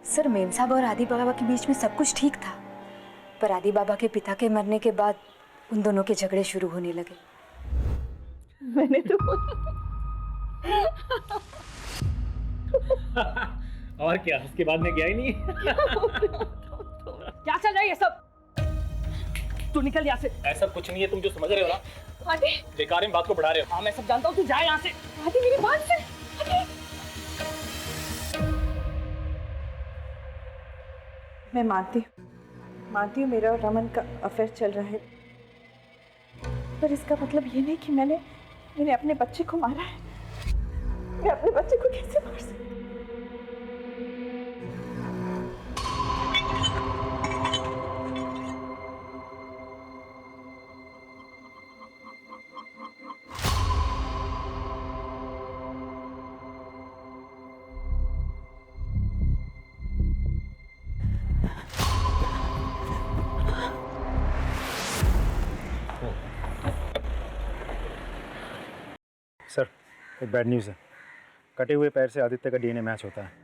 Sir, ma'am साहब और आदि बाबा के बीच में सब कुछ ठीक था, पर आदि बाबा के पिता के मरने के बाद उन दोनों के झगड़े शुरू होने लगे। मैंने तो और क्या, उसके बाद में गया ही नहीं। क्या चल रहा है ये सब? तू निकल यहाँ से। ऐसा कुछ नहीं है, तुम जो समझ रहे हो ना, आदि, बेकार में बात को बढ़ा रहे हो। हाँ मैं सब जानता हूँ, तू जा यहाँ से। आदि मेरी बात से। आदि। मैं मानती हूँ मेरा और रमन का अफेयर चल रहा है, पर इसका मतलब ये नहीं कि मैंने अपने बच्चे को मारा है। मैं अपने बच्चे को कैसे मार सकती? सर, एक बैड न्यूज़ है। कटे हुए पैर से आदित्य का डीएनए मैच होता है।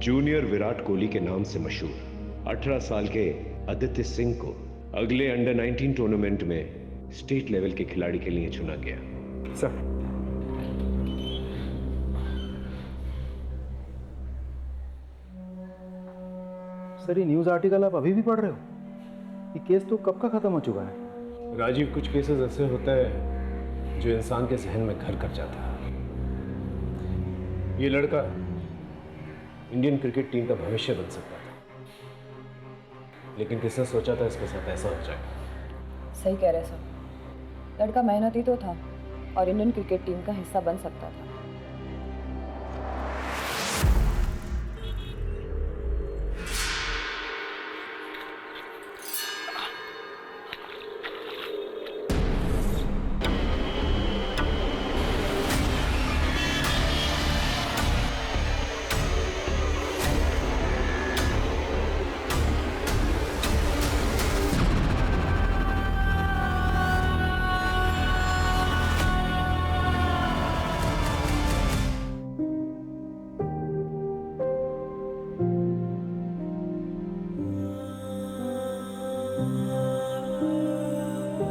जूनियर विराट कोहली के नाम से मशहूर 18 साल के आदित्य सिंह को अगले अंडर 19 टूर्नामेंट में स्टेट लेवल के खिलाड़ी के लिए चुना गया। सर, ये न्यूज़ आर्टिकल आप अभी भी पढ़ रहे हो? ये केस तो कब का खत्म हो चुका है। राजीव, कुछ केसेस ऐसे होते हैं जो इंसान के जहन में घर कर जाता है। ये लड़का इंडियन क्रिकेट टीम का भविष्य बन सकता था, लेकिन किसने सोचा था इसके साथ ऐसा हो जाएगा। सही कह रहे सर, लड़का मेहनती तो था और इंडियन क्रिकेट टीम का हिस्सा बन सकता था।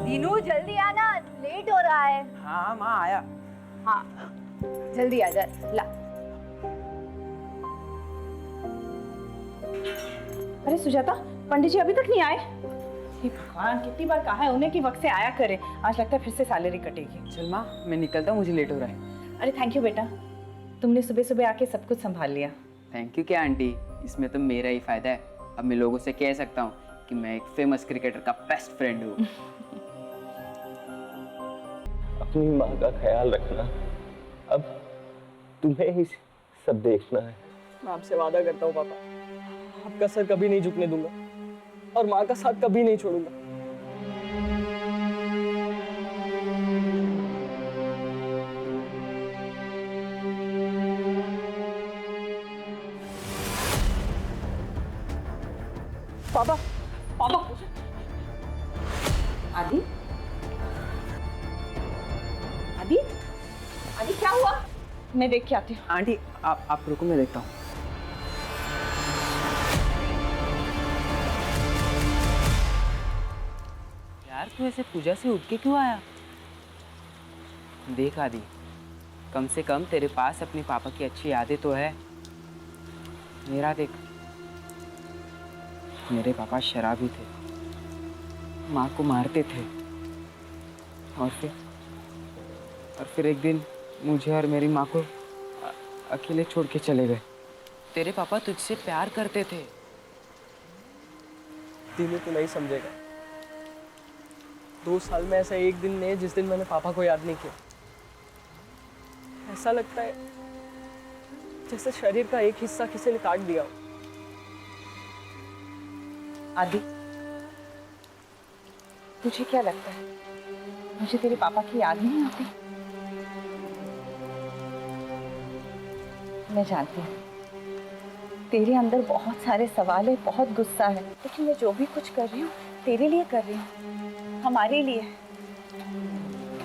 दीनू, जल्दी आना, लेट हो रहा है। हाँ माँ आया। हाँ, जल्दी आ जा। ला। अरे सुजाता, पंडित जी अभी तक नहीं आए? हे भगवान, कितनी बार कहा है उन्हें कि वक्त से आया करे। आज लगता है फिर से सैलरी कटेगी। चल माँ, मैं निकलता हूँ, मुझे लेट हो रहा है। अरे थैंक यू बेटा, तुमने सुबह सुबह आके सब कुछ संभाल लिया। थैंक यू क्या आंटी, इसमें तो मेरा ही फायदा है। अब मैं लोगों से कह सकता हूँ कि मैं एक फेमस क्रिकेटर का बेस्ट फ्रेंड हूँ। अपनी माँ का ख्याल रखना, अब तुम्हें ही सब देखना है। मैं आपसे वादा करता हूँ पापा, आपका सर कभी नहीं झुकने दूंगा और माँ का साथ कभी नहीं छोड़ूंगा। पापा, पापा। आदि, आदि, आदि क्या हुआ? मैं देख के आती हूँ। आंटी आप रुको, मैं देखता हूँ। यार तू ऐसे पूजा से उठ के क्यों आया? देख आदि, कम से कम तेरे पास अपने पापा की अच्छी यादें तो है। मेरा देख, मेरे पापा शराबी थे, माँ को मारते थे और फिर एक दिन मुझे और मेरी माँ को अकेले छोड़ के चले गए। तेरे पापा तुझसे प्यार करते थे। दीनू तू नहीं समझेगा, 2 साल में ऐसा एक दिन नहीं है जिस दिन मैंने पापा को याद नहीं किया। ऐसा लगता है जैसे शरीर का एक हिस्सा किसी ने काट दिया हो। आदि, तुझे क्या लगता है मुझे तेरे पापा की याद नहीं आती? मैं जानती हूँ तेरे अंदर बहुत सारे सवाल है, बहुत गुस्सा है, लेकिन मैं जो भी कुछ कर रही हूँ तेरे लिए कर रही हूँ, हमारे लिए।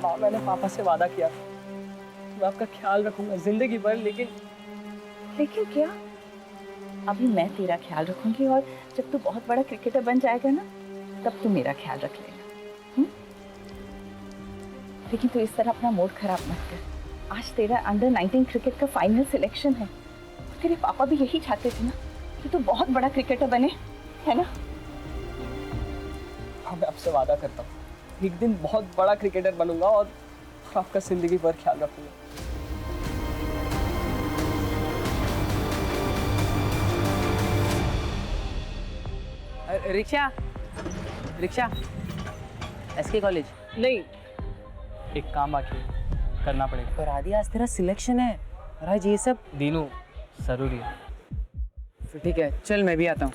माँ, मैंने पापा से वादा किया मैं आपका ख्याल रखूंगा जिंदगी भर, लेकिन क्या? अभी मैं तेरा ख्याल रखूंगी और जब तू बहुत बड़ा क्रिकेटर बन जाएगा ना, तब तू मेरा ख्याल रख लेगा। लेकिन तू इस तरह अपना मूड खराब मत कर। आज तेरा अंडर 19 क्रिकेट का फाइनल सिलेक्शन है। तेरे पापा भी यही चाहते थे ना कि तू बहुत बड़ा क्रिकेटर बने, है ना? हाँ, मैं आपसे वादा करता हूँ एक दिन बहुत बड़ा क्रिकेटर बनूंगा और आपका जिंदगी भर ख्याल रखूंगा। रिक्शा रिक्शा एसके कॉलेज नहीं, एक काम बाकी है, करना पड़ेगा। पर आदि आज तेरा सिलेक्शन है और आज ये सब। दीनू, जरूरी है। तो ठीक है, चल मैं भी आता हूँ।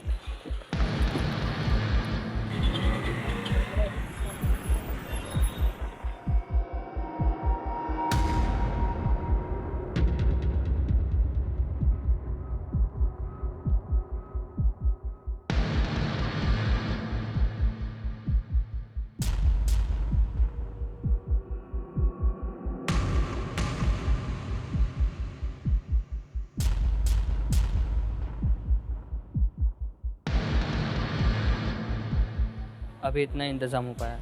अभी इतना इंतजाम हो पाया।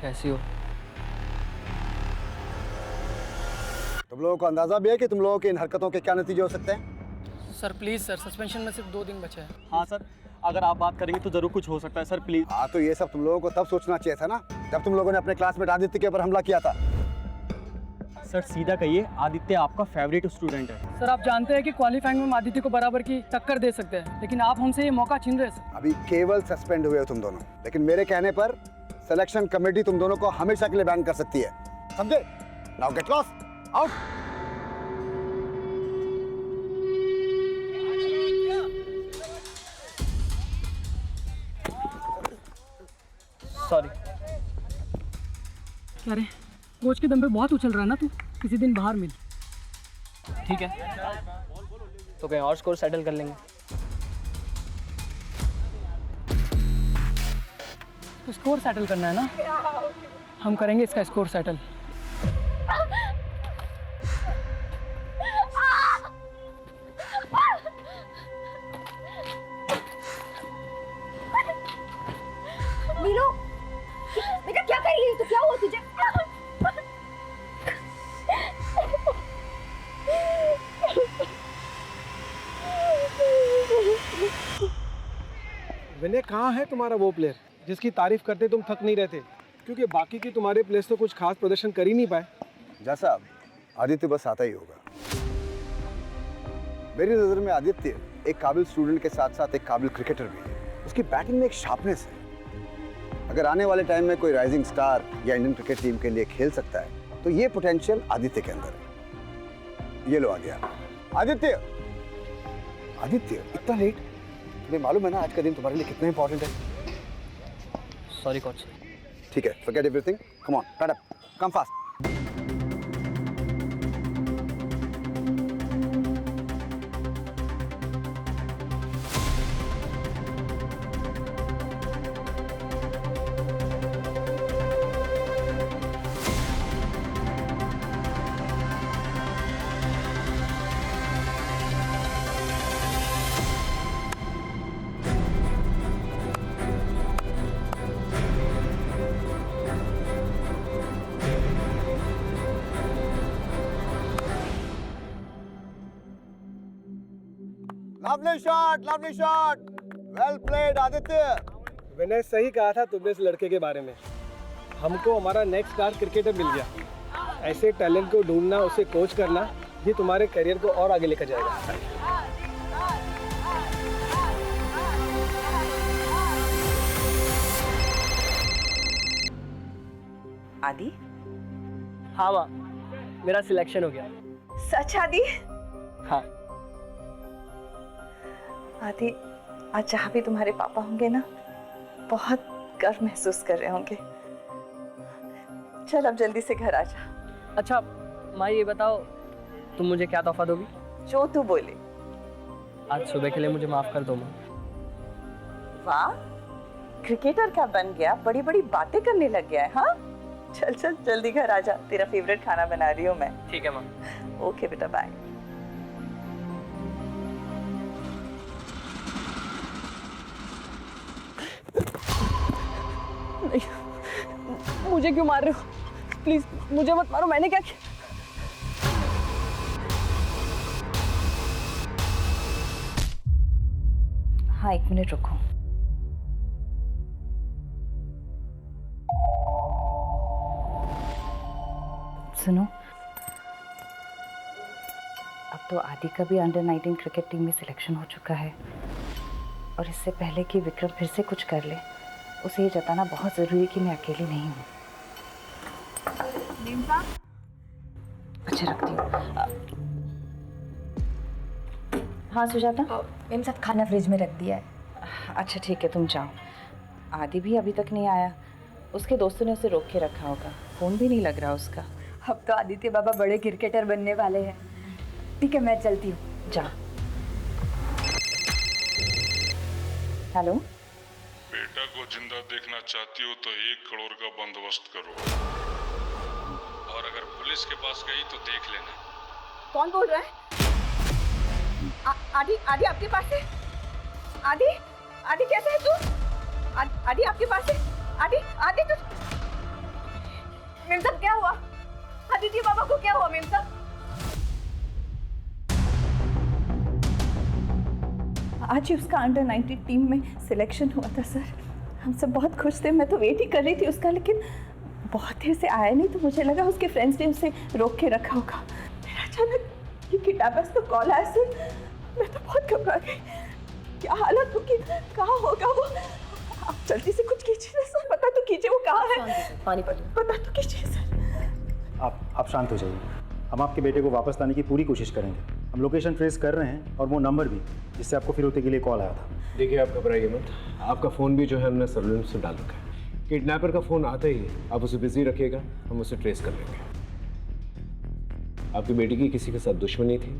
कैसी हो? तुम लोगों को अंदाजा भी है कि तुम लोगों की इन हरकतों के क्या नतीजे हो सकते हैं? सर प्लीज़ सर, सस्पेंशन में सिर्फ 2 दिन बचे हैं। हाँ सर, अगर आप बात करेंगे तो जरूर कुछ हो सकता है सर, प्लीज। हाँ, तो ये सब तुम लोगों को तब सोचना चाहिए था ना, जब तुम लोगों ने अपने क्लासमेट आदित्य के ऊपर हमला किया था। सर सीधा कहिए, आदित्य आपका फेवरेट स्टूडेंट है। सर आप जानते हैं कि क्वालिफाइंग में हम आदित्य को बराबर की टक्कर दे सकते हैं, लेकिन आप हमसे ये मौका छीन रहे हैं सर। अभी केवल सस्पेंड हुए हो तुम दोनों, लेकिन मेरे कहने पर सिलेक्शन कमेटी तुम दोनों को हमेशा के लिए बैन कर सकती है, समझे? Now get lost, out. Sorry. क्या रे, कोच के दम पे बहुत उछल रहा है ना तू, किसी दिन बाहर मिल। ठीक है, तो कहीं और स्कोर सेटल कर लेंगे। तो स्कोर सेटल करना है ना, हम करेंगे इसका स्कोर सेटल। नीलू, बेटा क्या कर रही है तू? क्या हुआ तुझे? विनय, कहाँ है तुम्हारा वो प्लेयर जिसकी तारीफ करते तुम थक नहीं रहते? क्योंकि बाकी की तुम्हारे प्लेयर्स तो कुछ खास प्रदर्शन कर ही नहीं पाए। जैसा आदित्य बस आता ही होगा। मेरी नजर में आदित्य एक काबिल स्टूडेंट के साथ साथ एक काबिल क्रिकेटर भी है। उसकी बैटिंग में एक शार्पनेस है। अगर आने वाले टाइम में कोई राइजिंग स्टार या इंडियन क्रिकेट टीम के लिए खेल सकता है तो ये पोटेंशियल आदित्य के अंदर है। ये लो आ गया आदित्य। आदित्य, इतना लेट? तुम्हें मालूम है ना आज का दिन तुम्हारे लिए कितना इंपॉर्टेंट है? Sorry coach. ठीक है, forget everything. Come on, stand up. Come fast. Lovely shot, well played Aditya. मैंने सही कहा था तुमने इस लड़के के बारे में। हमको हमारा नेक्स्ट स्टार क्रिकेटर मिल गया। ऐसे टैलेंट को ढूंढना, उसे कोच करना, ये तुम्हारे करियर को और आगे लेकर जाएगा। आदि? हाँ माँ, मेरा सिलेक्शन हो गया। सच आदि? हाँ। आदि, आज जहाँ भी तुम्हारे पापा होंगे ना, बहुत गर्व महसूस कर रहे होंगे। चल अब जल्दी से घर आ जा। अच्छा माँ, ये बताओ तुम मुझे क्या तोहफा दोगी? जो तू बोले। आज सुबह के लिए मुझे माफ कर दो माँ। वाह, क्रिकेटर क्या बन गया, बड़ी बड़ी बातें करने लग गया है। हाँ, चल चल जल्दी घर आ जा, तेरा फेवरेट खाना बना रही हूँ मैं। ठीक है माँ। ओके बेटा, बाय। मुझे क्यों मार रहे हो? प्लीज मुझे मत मारो, मैंने क्या किया? हाँ, 1 मिनट रुको। सुनो, अब तो आदि का भी अंडर 19 क्रिकेट टीम में सिलेक्शन हो चुका है, और इससे पहले कि विक्रम फिर से कुछ कर ले, उसे ये जताना बहुत ज़रूरी है कि मैं अकेली नहीं हूँ। अच्छा, रखती हूँ। हाँ सुजाता? मेम साहब खाना फ्रिज में रख दिया है। अच्छा ठीक है, तुम जाओ। आदि भी अभी तक नहीं आया, उसके दोस्तों ने उसे रोक के रखा होगा, फ़ोन भी नहीं लग रहा उसका। अब तो आदित्य बाबा बड़े क्रिकेटर बनने वाले हैं। ठीक है, मैं चलती हूँ। जा। हेलो? बेटा को जिंदा देखना चाहती हो तो 1 करोड़ का बंदोबस्त करो, और अगर पुलिस के पास गई तो देख लेना। कौन बोल रहा है? आदि, आदि आपके पास है? आदि, आदि कैसे है तू? आदि आपके पास है? आदि, आदि तू? मेम साहब क्या हुआ? आदित्य बाबा को क्या हुआ मेम साहब? आज ही उसका अंडर 19 टीम में सिलेक्शन हुआ था सर। हम सब बहुत खुश थे, मैं तो वेट ही कर रही थी उसका, लेकिन बहुत देर से आया नहीं, तो मुझे लगा उसके फ्रेंड्स ने उसे रोक के रखा होगा। फिर अचानक ये किडनैपर्स तो कॉल आया सर, मैं तो बहुत घबरा गई। क्या हालत होगी, कहाँ होगा वो? आप जल्दी से कुछ कीजिए ना सर, पता तो कीजिए वो कहाँ है। पानी पता तो कीजिए सर। आप शांत हो जाइए। हम आपके बेटे को वापस लाने की पूरी कोशिश करेंगे। हम लोकेशन ट्रेस कर रहे हैं, और वो नंबर भी जिससे आपको फिरौती के लिए कॉल आया था। देखिए, आप घबराइए मत। आपका फ़ोन भी जो है हमने सर्विलेंस से डाल रखा है। किडनैपर का फ़ोन आता ही आप उसे बिजी रखिएगा, हम उसे ट्रेस कर लेंगे। आपकी बेटी की किसी के साथ दुश्मनी थी,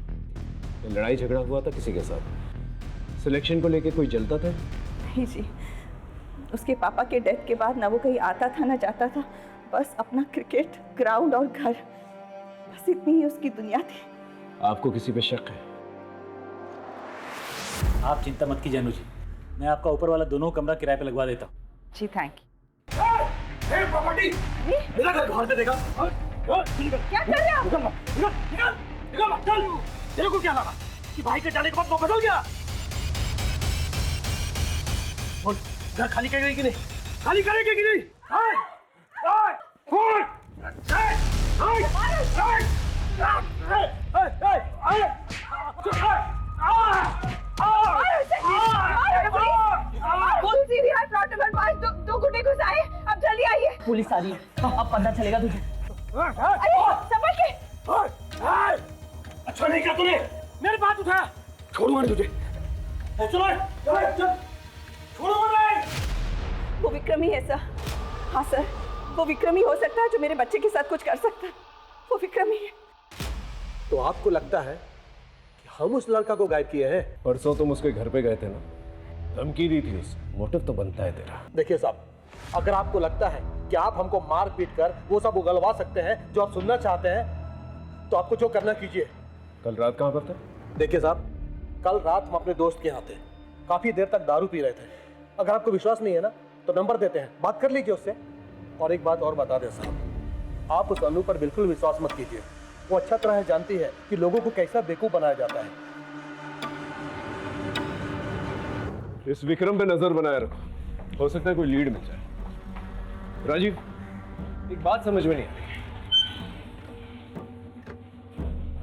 लड़ाई झगड़ा हुआ था किसी के साथ? सिलेक्शन को लेके कोई जलता था? नहीं जी, उसके पापा के डेथ के बाद ना वो कहीं आता था ना जाता था, बस अपना क्रिकेट ग्राउंड और घर, बस इतनी ही उसकी दुनिया थी। आपको किसी पे शक है? आप चिंता मत कीजिए अनुजी, मैं आपका ऊपर वाला दोनों कमरा किराए पे लगवा देता हूँ। जी थैंक यू। मेरा घर बाहर से देखा। क्या कर रहे हो? चल, तेरे को क्या लगा कि भाई के जाने के बाद वो बदल गया? बोल, घर खाली करेगी कि नहीं? खाली करेगी कि नहीं? अब जल्दी आइए। पुलिस आ रही है, अब पता चलेगा तुझे। समझ के। अच्छा नहीं किया तूने, मेरे बात उठाया। छोड़ूंगा नहीं तुझे। चलो, छोड़ूंगा नहीं। वो विक्रम ही है सर। हाँ सर, वो विक्रम ही हो सकता है जो मेरे बच्चे के साथ कुछ कर सकता है। वो विक्रम ही है। तो आपको लगता है कि हम उस लड़का को गायब किए हैं? परसों तुम उसके घर पे गए थे ना, धमकी दी थी उसे। मोटिव तो बनता है तेरा। देखिए साहब, अगर आपको लगता है कि आप हमको मार पीट कर वो सब उगलवा सकते हैं जो आप सुनना चाहते हैं, तो आपको जो करना कीजिए। कल रात कहाँ पर थे? देखिए साहब, कल रात हम अपने दोस्त के यहाँ थे, काफी देर तक दारू पी रहे थे। अगर आपको विश्वास नहीं है ना, तो नंबर देते हैं, बात कर लीजिए उससे। और एक बात और बता दें साहब, आप उस अनु पर बिल्कुल विश्वास मत कीजिए। वो अच्छा तरह जानती है कि लोगों को कैसा बेवकूफ बनाया जाता है। इस विक्रम पे नजर बनाए रखो, हो सकता है कोई लीड मिल जाए। राजीव, एक बात समझ में नहीं आ रही।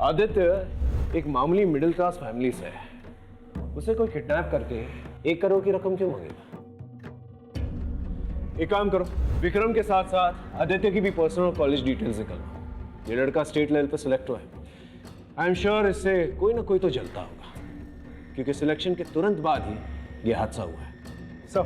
आदित्य एक मामूली मिडिल क्लास फैमिली से है, उसे कोई किडनैप करके 1 करोड़ की रकम क्यों मांगेगा? एक काम करो, विक्रम के साथ साथ आदित्य की भी पर्सनल कॉलेज डिटेल्स निकालो। ये लड़का स्टेट लेवल पे सिलेक्ट हुआ है। आई एम श्योर इससे कोई ना कोई तो जलता होगा, क्योंकि सिलेक्शन के तुरंत बाद ही ये हादसा हुआ है। सर,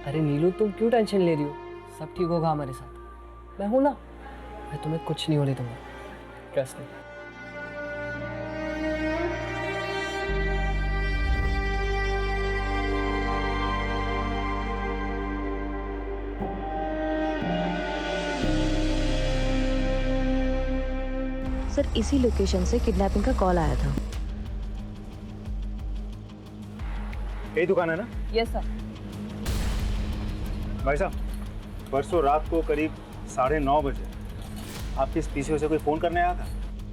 अरे नीलू, तुम क्यों टेंशन ले रही हो? सब ठीक होगा हमारे साथ, मैं हूं ना। मैं तुम्हें कुछ नहीं होने दूंगा, कैसे? सर, इसी लोकेशन से किडनैपिंग का कॉल आया था। यही दुकान है ना? Yes sir. भाई साहब, परसों रात को करीब 9:30 बजे आपके इस पीसीओ से कोई फ़ोन करने आया था?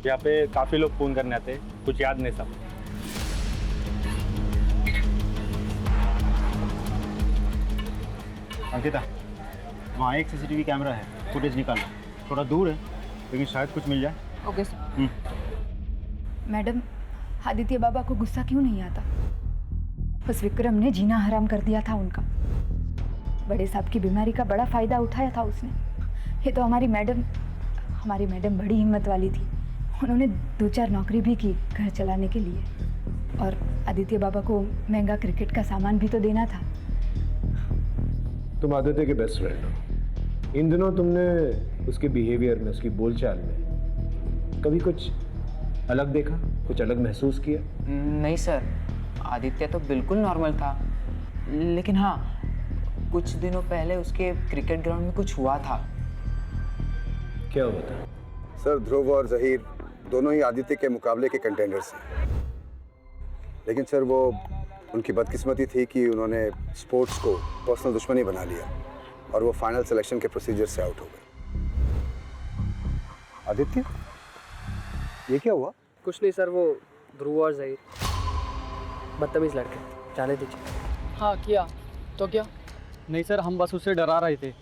यहाँ पे काफ़ी लोग फ़ोन करने आते, कुछ याद नहीं सब। अंकिता, वहाँ एक सीसीटीवी कैमरा है, फुटेज निकालो। थोड़ा दूर है लेकिन शायद कुछ मिल जाए। Okay sir. मैडम, आदित्य बाबा को गुस्सा क्यों नहीं आता? बस विक्रम ने जीना हराम कर दिया था उनका। बड़े साहब की बीमारी का बड़ा फायदा उठाया था उसने। ये तो हमारी मैडम बड़ी हिम्मत वाली थी। उन्होंने 2-4 नौकरी भी की घर चलाने के लिए, और आदित्य बाबा को महंगा क्रिकेट का सामान भी तो देना था। तुम आदित्य के बेस्ट फ्रेंड हो। इन दिनों तुमने उसके बिहेवियर में, उसकी बोलचाल में कभी कुछ अलग देखा, कुछ अलग महसूस किया? नहीं सर, आदित्य तो बिल्कुल नॉर्मल था। लेकिन हाँ, कुछ दिनों पहले उसके क्रिकेट ग्राउंड में कुछ हुआ था। क्या हुआ था? सर, ध्रुव और जहीर दोनों ही आदित्य के मुकाबले के कंटेंडर्स हैं। लेकिन सर, वो उनकी बदकिस्मती थी कि उन्होंने स्पोर्ट्स को पर्सनल दुश्मनी बना लिया और वो फाइनल सिलेक्शन के प्रोसीजर से आउट हो गए। आदित्य, ये क्या हुआ? कुछ नहीं सर, वो ध्रुव और जहीर बदतमीज लड़के, जाने दीजिए। हाँ किया तो क्या? नहीं सर, हम बस उसे डरा रहे थे।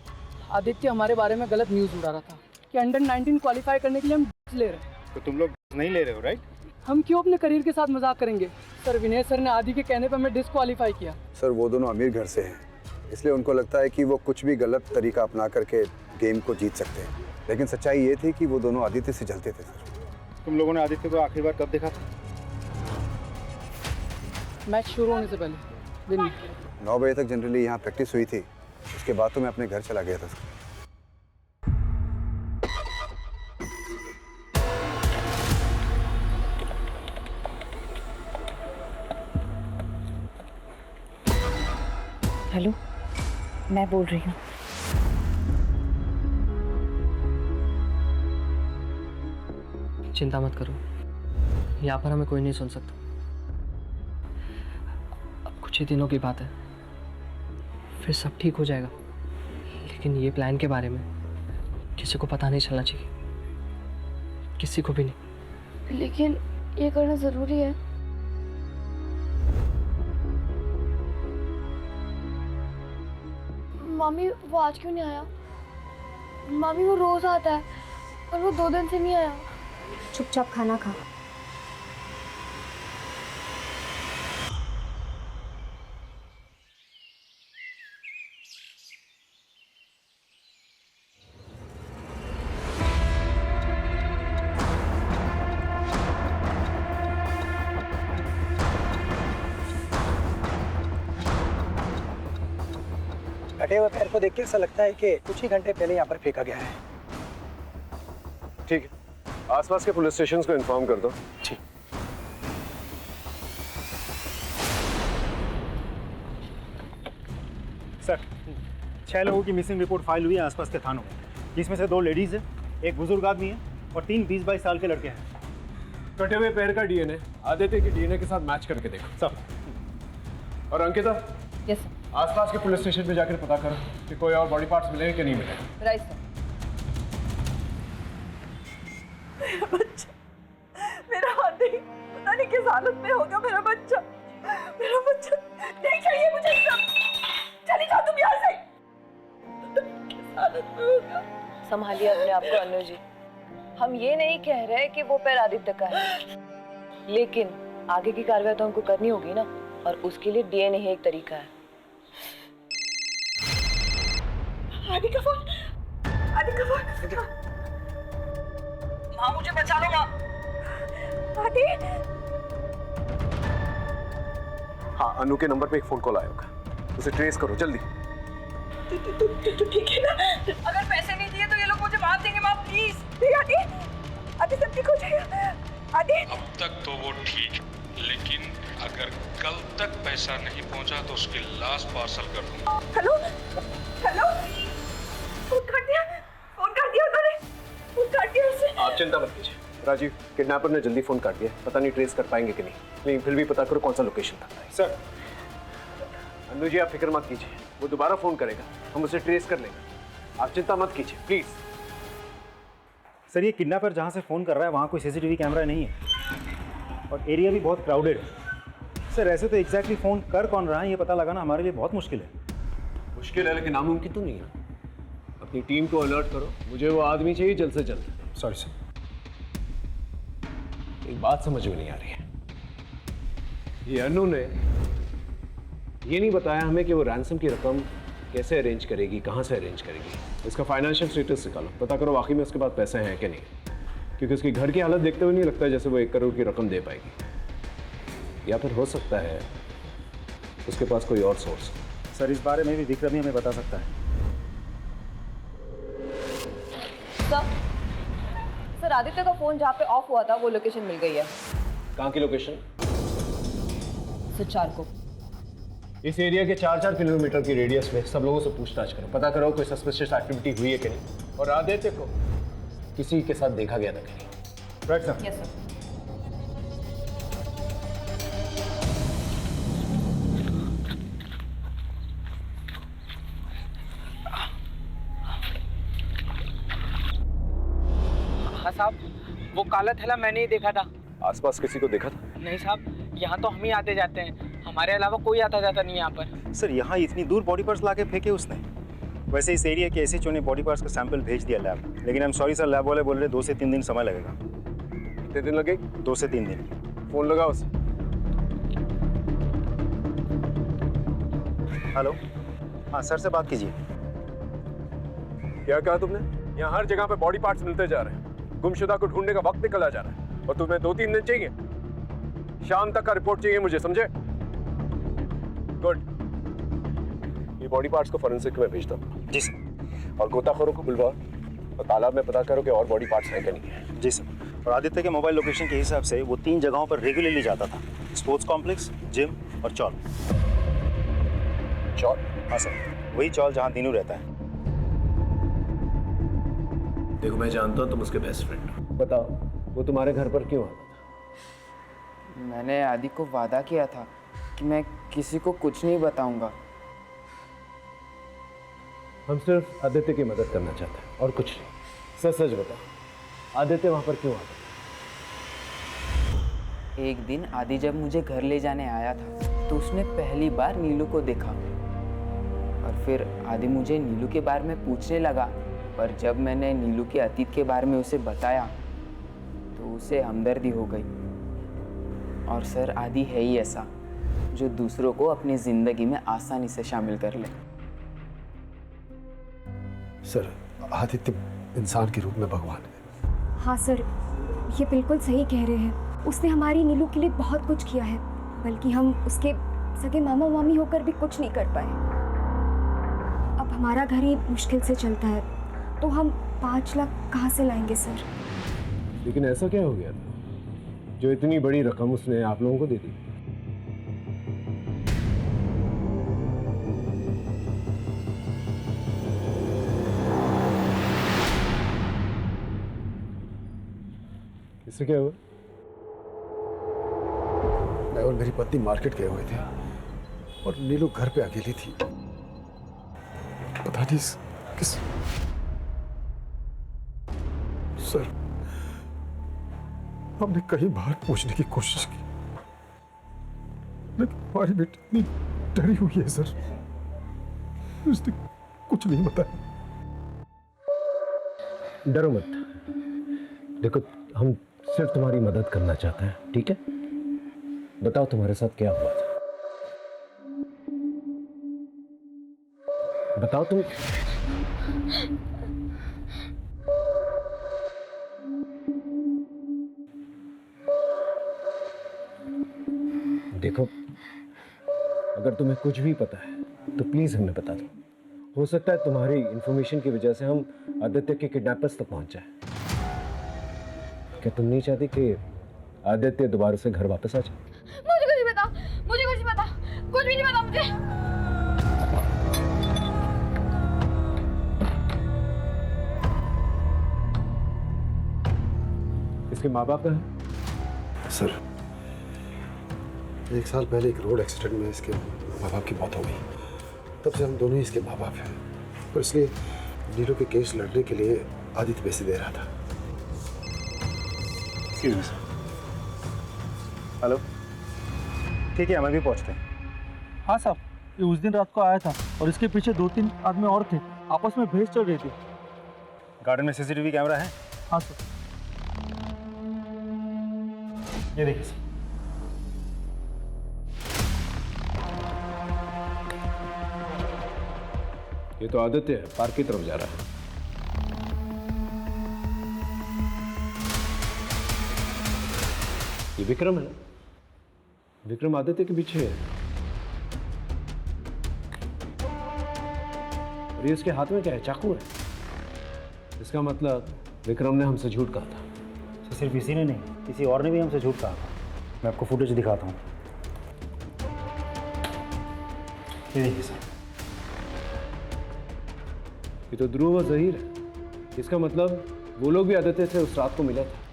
आदित्य हमारे बारे में गलत न्यूज़ उड़ा रहा था कि अंडर 19 क्वालिफाई करने के लिए हम ले रहे हैं। तो तुम लोग नहीं ले रहे हो, राइट? हम क्यों अपने करियर के साथ मजाक करेंगे सर? विनय सर ने आदि के कहने पर हमें डिस्क्वालीफाई किया। सर, वो दोनों अमीर घर से हैं, इसलिए उनको लगता है कि वो कुछ भी गलत तरीका अपना करके गेम को जीत सकते हैं। लेकिन सच्चाई ये थी कि वो दोनों आदित्य से जलते थे। सर, तुम लोगों ने आदित्य को आखिरी बार कब देखा था? मैच शुरू होने से पहले दिन में 9 बजे तक जनरली यहाँ प्रैक्टिस हुई थी। उसके बाद तो मैं अपने घर चला गया था। सर, हेलो, मैं बोल रही हूँ। चिंता मत करो, यहाँ पर हमें कोई नहीं सुन सकता। अब कुछ ही दिनों की बात है, फिर सब ठीक हो जाएगा। लेकिन ये प्लान के बारे में किसी को पता नहीं चलना चाहिए, किसी को भी नहीं। लेकिन ये करना ज़रूरी है। मामी, वो आज क्यों नहीं आया? मामी, वो रोज़ आता है और वो 2 दिन से नहीं आया। चुपचाप खाना खा। कटे हुए पैर को देख के ऐसा लगता है कि कुछ ही घंटे पहले यहाँ पर फेंका गया है। ठीक है, आसपास के पुलिस स्टेशन को इन्फॉर्म कर दो। ठीक। सर, 6 लोगों की मिसिंग रिपोर्ट फाइल हुई है आसपास के थानों में, जिसमें से 2 लेडीज़ है, एक बुजुर्ग आदमी है और 3 20-22 साल के लड़के हैं। कटे हुए पैर का डीएनए आदित्य के डीएनए के साथ मैच करके देखो सब। और अंकिता, यस सर। आसपास के पुलिस स्टेशन पे जाकर पता करो कि कोई और बॉडी पार्ट्स मिले कि नहीं मिले। Right sir. मेरा बच्चा, मेरा हाथी पता नहीं किस हालत में होगा। मेरा बच्चा नहीं चाहिए मुझे सब। चली जाओ तुम यहाँ से। किस हालत में होगा। संभालिए अपने आप को अनु जी। हम ये नहीं कह रहे कि वो पैर आदित्य का है, लेकिन आगे की कार्रवाई तो हमको करनी होगी ना, और उसके लिए डीएनए ही एक तरीका है। आदि का फोन। माँ मुझे बचा लो माँ। आदि। हाँ, अनु के नंबर पे एक फोन कॉल आया होगा, उसे ट्रेस करो जल्दी। तो ठीक है ना। अगर पैसे नहीं दिए तो ये लोग मुझे मार देंगे माँ, प्लीज। आदि सब ठीक हो जाएगा। आदि अब तक तो वो ठीक, लेकिन अगर कल तक पैसा नहीं पहुंचा तो उसकी लाश पार्सल कर दूंगा। हेलो फोन काट दिया उन्होंने। फोन काट दिया उसे। आप चिंता मत कीजिए राजीव, किडनैपर ने जल्दी फोन काट दिया, पता नहीं ट्रेस कर पाएंगे कि नहीं, लेकिन फिर भी पता करो कौन सा लोकेशन था। सर। अनु जी आप फिक्र मत कीजिए, वो दोबारा फोन करेगा, हम उसे ट्रेस कर लेंगे, आप चिंता मत कीजिए प्लीज। सर ये किडनैपर जहाँ से फ़ोन कर रहा है वहाँ कोई सीसीटीवी कैमरा नहीं है और एरिया भी बहुत क्राउडेड है। सर ऐसे तो एग्जैक्टली फ़ोन कर कौन रहा है ये पता लगाना हमारे लिए बहुत मुश्किल है। मुश्किल है लेकिन नामुमकिन तो नहीं है। अपनी टीम को अलर्ट करो, मुझे वो आदमी चाहिए जल्द से जल्द। Sorry sir. एक बात समझ में नहीं आ रही है, ये अनु ने ये नहीं बताया हमें कि वो रैंसम की रकम कैसे अरेंज करेगी, कहाँ से अरेंज करेगी। इसका फाइनेंशियल स्टेटस निकालो, पता करो वाकई में उसके पास पैसे हैं कि नहीं, क्योंकि उसकी घर की हालत देखते हुए नहीं लगता जैसे वो 1 करोड़ की रकम दे पाएगी। या फिर हो सकता है उसके पास कोई और सोर्स। सर इस बारे में भी विक्रम ही हमें बता सकता है। सर आदित्य का फोन जहाँ पे ऑफ हुआ था वो लोकेशन मिल गई है। कहाँ की लोकेशन? सुचार को। इस एरिया के 4-4 किलोमीटर की रेडियस में सब लोगों से पूछताछ करो, पता करो कोई सस्पिशियस एक्टिविटी हुई है कि नहीं, और आदित्य को किसी के साथ देखा गया था कि नहीं। Right sir. Yes sir. हाँ साहब, वो काला थैला मैंने ही देखा था। आसपास किसी को देखा था? नहीं साहब, यहाँ तो हम ही आते जाते हैं, हमारे अलावा कोई आता जाता नहीं यहाँ पर। सर यहाँ इतनी दूर बॉडी पार्ट्स लाके फेंके उसने। वैसे इस एरिया के एसएचओ ने बॉडी पार्ट्स का सैंपल भेज दिया लैब, लेकिन I am sorry sir, lab वाले बोल रहे 2 से 3 दिन समय लगेगा। कितने दिन लगे? 2 से 3 दिन। फोन लगाओ उसे। हेलो, हाँ सर से बात कीजिए। क्या कहा तुमने? यहाँ हर जगह पे बॉडी पार्ट्स मिलते जा रहे हैं, गुमशुदा को ढूंढने का वक्त निकला जा रहा है, और तुम्हें 2-3 दिन चाहिए? शाम तक का रिपोर्ट चाहिए मुझे, समझे? गुड। ये बॉडी पार्ट्स को फॉरेंसिक में भेज दो। जी सर। और गोताखोरों को बुलवाओ और तालाब में पता करो कि और बॉडी पार्ट्स हैं कि नहीं है। जी सर। और आदित्य के मोबाइल लोकेशन के हिसाब से वो 3 जगहों पर रेगुलरली जाता था, स्पोर्ट्स कॉम्प्लेक्स, जिम और चौल। चौल? हाँ सर, वही चौल जहाँ दीनू रहता है। देखो मैं जानता हूँ तुम उसके बेस्ट फ्रेंड हो, बताओ वो तुम्हारे घर पर क्यों आता था? मैंने आदि को वादा किया था कि मैं किसी को कुछ नहीं बताऊंगा। हम सिर्फ आदित्य की मदद करना चाहते हैं और कुछ नहीं। सच सच बताओ, आदित्य वहाँ पर क्यों आता था? एक दिन आदि जब मुझे घर ले जाने आया था तो उसने पहली बार नीलू को देखा, और फिर आदि मुझे नीलू के बारे में पूछने लगा, पर जब मैंने नीलू के अतीत के बारे में उसे बताया तो उसे हमदर्दी हो गई। और सर आदि है ही ऐसा जो दूसरों को अपनी जिंदगी में आसानी से शामिल कर ले। सर आदित्य इंसान के रूप में भगवान है। हाँ सर, ये बिल्कुल सही कह रहे हैं। उसने हमारी नीलू के लिए बहुत कुछ किया है, बल्कि हम उसके सगे मामा मामी होकर भी कुछ नहीं कर पाए। अब हमारा घर ही मुश्किल से चलता है, तो हम 5 लाख कहाँ से लाएंगे सर? लेकिन ऐसा क्या हो गया था जो इतनी बड़ी रकम उसने आप लोगों को दे दी? इससे क्या हुआ? मैं और मेरी पत्नी मार्केट गए हुए थे और नीलू घर पे अकेली थी। पता नहीं किस सर, हमने कई बार पूछने की कोशिश की, लेकिन हमारी बेटी इतनी डरी हुई है सर, उसने कुछ नहीं बताया। डरो मत। देखो, हम सिर्फ तुम्हारी मदद करना चाहते हैं, ठीक है? बताओ तुम्हारे साथ क्या हुआ था? बताओ तुम। देखो, अगर तुम्हें कुछ भी पता है तो प्लीज हमें बता दो। हो सकता है तुम्हारी इंफॉर्मेशन की वजह से हम आदित्य के किडनैपर्स तक पहुंच जाए। क्या तुम नहीं चाहती कि आदित्य दोबारा से घर वापस आ जाए? मुझे कुछ नहीं पता, मुझे कुछ नहीं पता, कुछ भी नहीं पता मुझे। इसके माँ बाप कहाँ हैं? सर, 1 साल पहले एक रोड एक्सीडेंट में इसके माँ बाप की मौत हो गई। तब से हम दोनों ही इसके माँ बाप हैं, और इसलिए नीलू के केस लड़ने के लिए आदित्य पैसे दे रहा था। हेलो, ठीक है, हम अभी पहुंचते हैं। हाँ साहब, ये उस दिन रात को आया था और इसके पीछे 2-3 आदमी और थे, आपस में बहस चल रही थी। गार्डन में सीसीटीवी कैमरा है? हाँ सर। ये देखिए सर। ये तो आदित्य है, पार्क की तरफ जा रहा है। ये विक्रम है। विक्रम आदित्य के पीछे है। और ये इसके हाथ में क्या है? चाकू है। इसका मतलब विक्रम ने हमसे झूठ कहा था। तो सिर्फ इसी ने नहीं, किसी और ने भी हमसे झूठ कहा था। मैं आपको फुटेज दिखाता हूँ। ये देखिए सर। ये तो ध्रुव और जहीर है। इसका मतलब वो लोग भी आदित्य से उस रात को मिला था।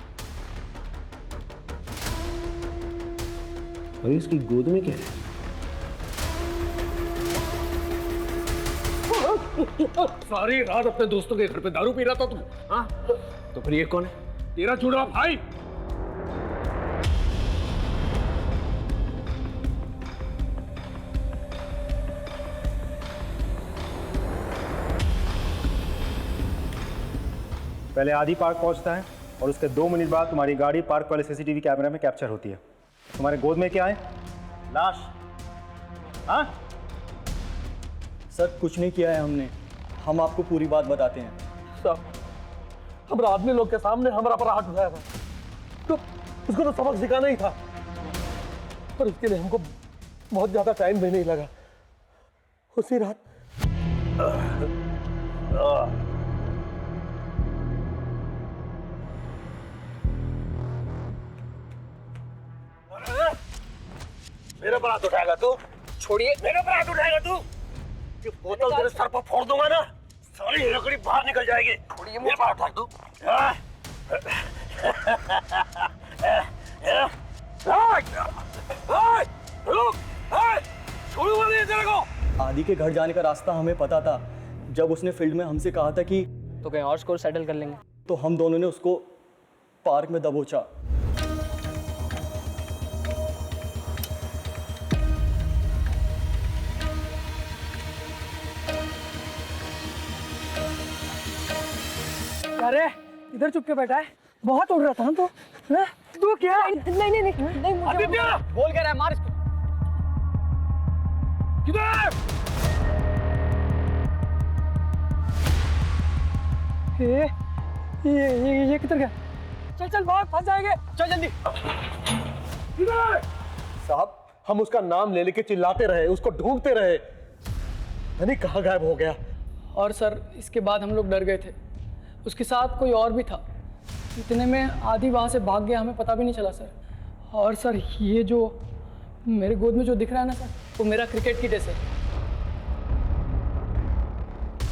और इसकी गोद में क्या है? सारी रात अपने दोस्तों के घर पे दारू पी रहा था तुम? हाँ? तो फिर ये कौन है? तेरा चुड़ा भाई। पहले आदि पार्क पहुंचता है और उसके 2 मिनट बाद तुम्हारी गाड़ी पार्क वाले सीसीटीवी कैमरे में कैप्चर होती है। तुम्हारे गोद में क्या है? लाश। हाँ? सर, कुछ नहीं किया है हमने, हम आपको पूरी बात बताते हैं। साहब, हमारा आदमी लोग के सामने हमारा पर हाथ उठाया था, तो उसको तो सबक सिखाना ही था, पर उसके लिए हमको बहुत ज्यादा टाइम भी नहीं लगा। उसी रात मेरे पर हाथ उठाएगा तू? छोड़िए। मेरे पर हाथ उठाएगा तू? ये बोतल तेरे सर पर फोड़ दूंगा ना, सारी लकड़ी बाहर निकल जाएगी। छोड़िए, मेरे पर हाथ उठा तू। छोड़ूंगा नहीं तेरे को। आदि के घर जाने का रास्ता हमें पता था। जब उसने फील्ड में हमसे कहा था कि तो कहीं और स्कोर सेटल कर लेंगे, तो हम दोनों ने उसको पार्क में दबोचा। अरे इधर चुप के बैठा है, बहुत उड़ रहा था ना तो। तू क्या? नहीं नहीं नहीं नहीं, मुझे बोल क्या रहा है? मार इसको। किधर? ये किधर गया? चल चल भाग, फंस जाएंगे, चल जल्दी। किधर? साहब, हम उसका नाम ले लेके चिल्लाते रहे, उसको ढूंढते रहे, नहीं कहाँ गायब हो गया। और सर, इसके बाद हम लोग डर गए थे, उसके साथ कोई और भी था। इतने में आदि वहाँ से भाग गया, हमें पता भी नहीं चला सर। और सर, ये जो मेरे गोद में जो दिख रहा है ना सर, वो मेरा क्रिकेट किट है सर।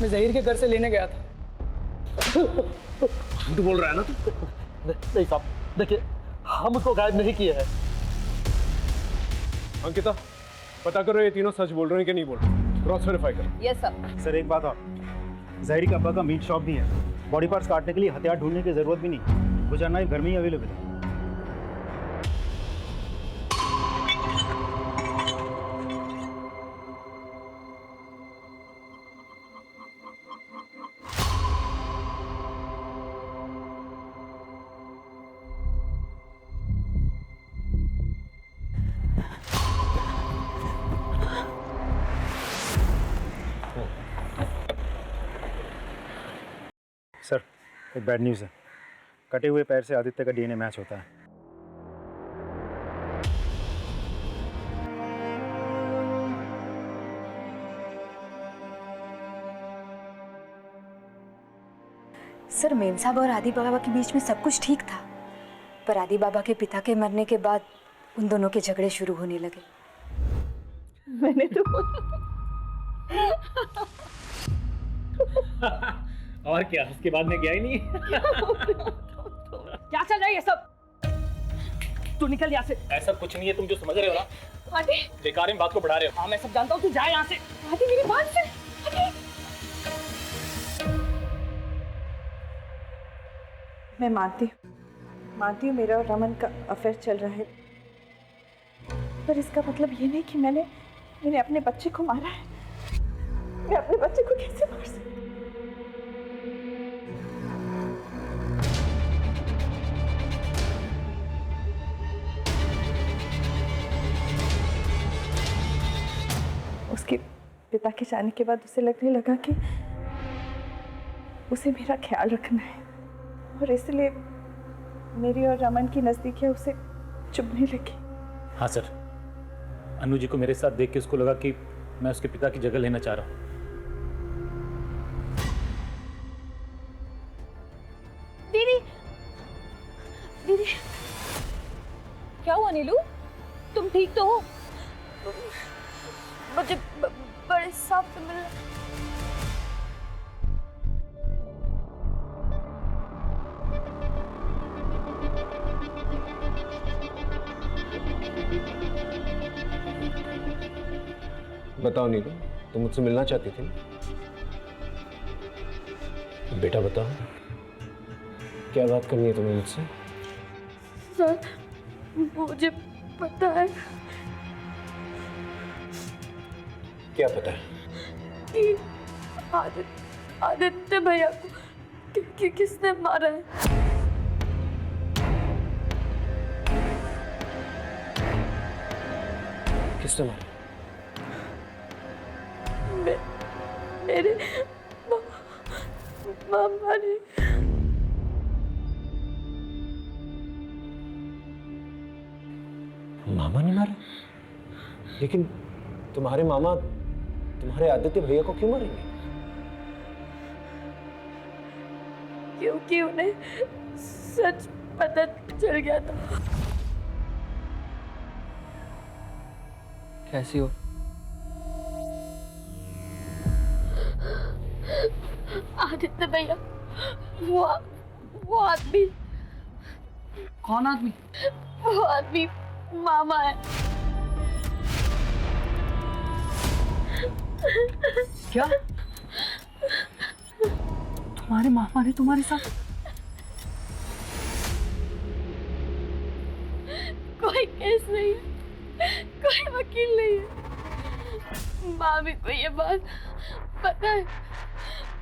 मैं जहीर के घर से लेने गया था। झूठ बोल रहा है ना तू? नहीं साहब, देखिए, हम उसको गायब नहीं किए हैं। अंकिता, पता करो ये तीनों सच बोल रहे हैं कि नहीं बोल रहे, क्रॉस वेरीफाई करो। Yes sir. सर एक बात और, जहरी का अब्बा का मीट शॉप भी है, बॉडी पार्ट्स काटने के लिए हथियार ढूंढने की जरूरत भी नहीं, वो जानना घर में ही अवेलेबल है। सर एक बैड न्यूज़ है, कटे हुए पैर से आदित्य का डीएनए मैच होता है। सर मेम साहब और आदि बाबा के बीच में सब कुछ ठीक था, पर आदि बाबा के पिता के मरने के बाद उन दोनों के झगड़े शुरू होने लगे। मैंने तो और क्या, उसके बाद में गया ही नहीं। क्या चल रहा है ये सब? तू निकल यहाँ से। ऐसा कुछ नहीं है, तुम जो समझ रहे हो ना, आदि बेकार में बात को बढ़ा रहे हो। हाँ मैं सब जानता हूँ, तू जा यहाँ से। आदि मेरी बात से। आदि मैं मानती हूँ मेरा और रमन का अफेयर चल रहा है, पर इसका मतलब ये नहीं कि मैंने अपने बच्चे को मारा है। मैं अपने बच्चे को कैसे मार सकती? उसके पिता के जाने के बाद उसे लगने लगा कि उसे मेरा ख्याल रखना है, और इसलिए मेरी और रमन की नजदीकियां उसे चुभने लगी। हाँ सर, अनु जी को मेरे साथ देख के उसको लगा कि मैं उसके पिता की जगह लेना चाह रहा हूँ। दीदी, दीदी क्या हुआ नीलू? तुम ठीक तो हो? मुझे बड़े सांप से मिलना। बताओ नीलू, तुम मुझसे मिलना चाहती थी? बेटा बताओ, क्या बात करनी है तुम्हें मुझसे? सर मुझे पता है क्या पता है? कि आदित्य भैया को किसने मारा है। किसने मारा? मेरे मामा ने। मामा ने मारा? लेकिन तुम्हारे मामा तुम्हारे आदित्य भैया को क्यों मारेंगे? क्योंकि उन्हें सच पता चल गया था। कैसी हो? आदित्य भैया, वो आदमी। कौन आदमी? वो आदमी मामा है। क्या? तुम्हारे मामा ने तुम्हारे साथ? कोई केस नहीं, कोई वकील नहीं है। मामी को ये बात पता है,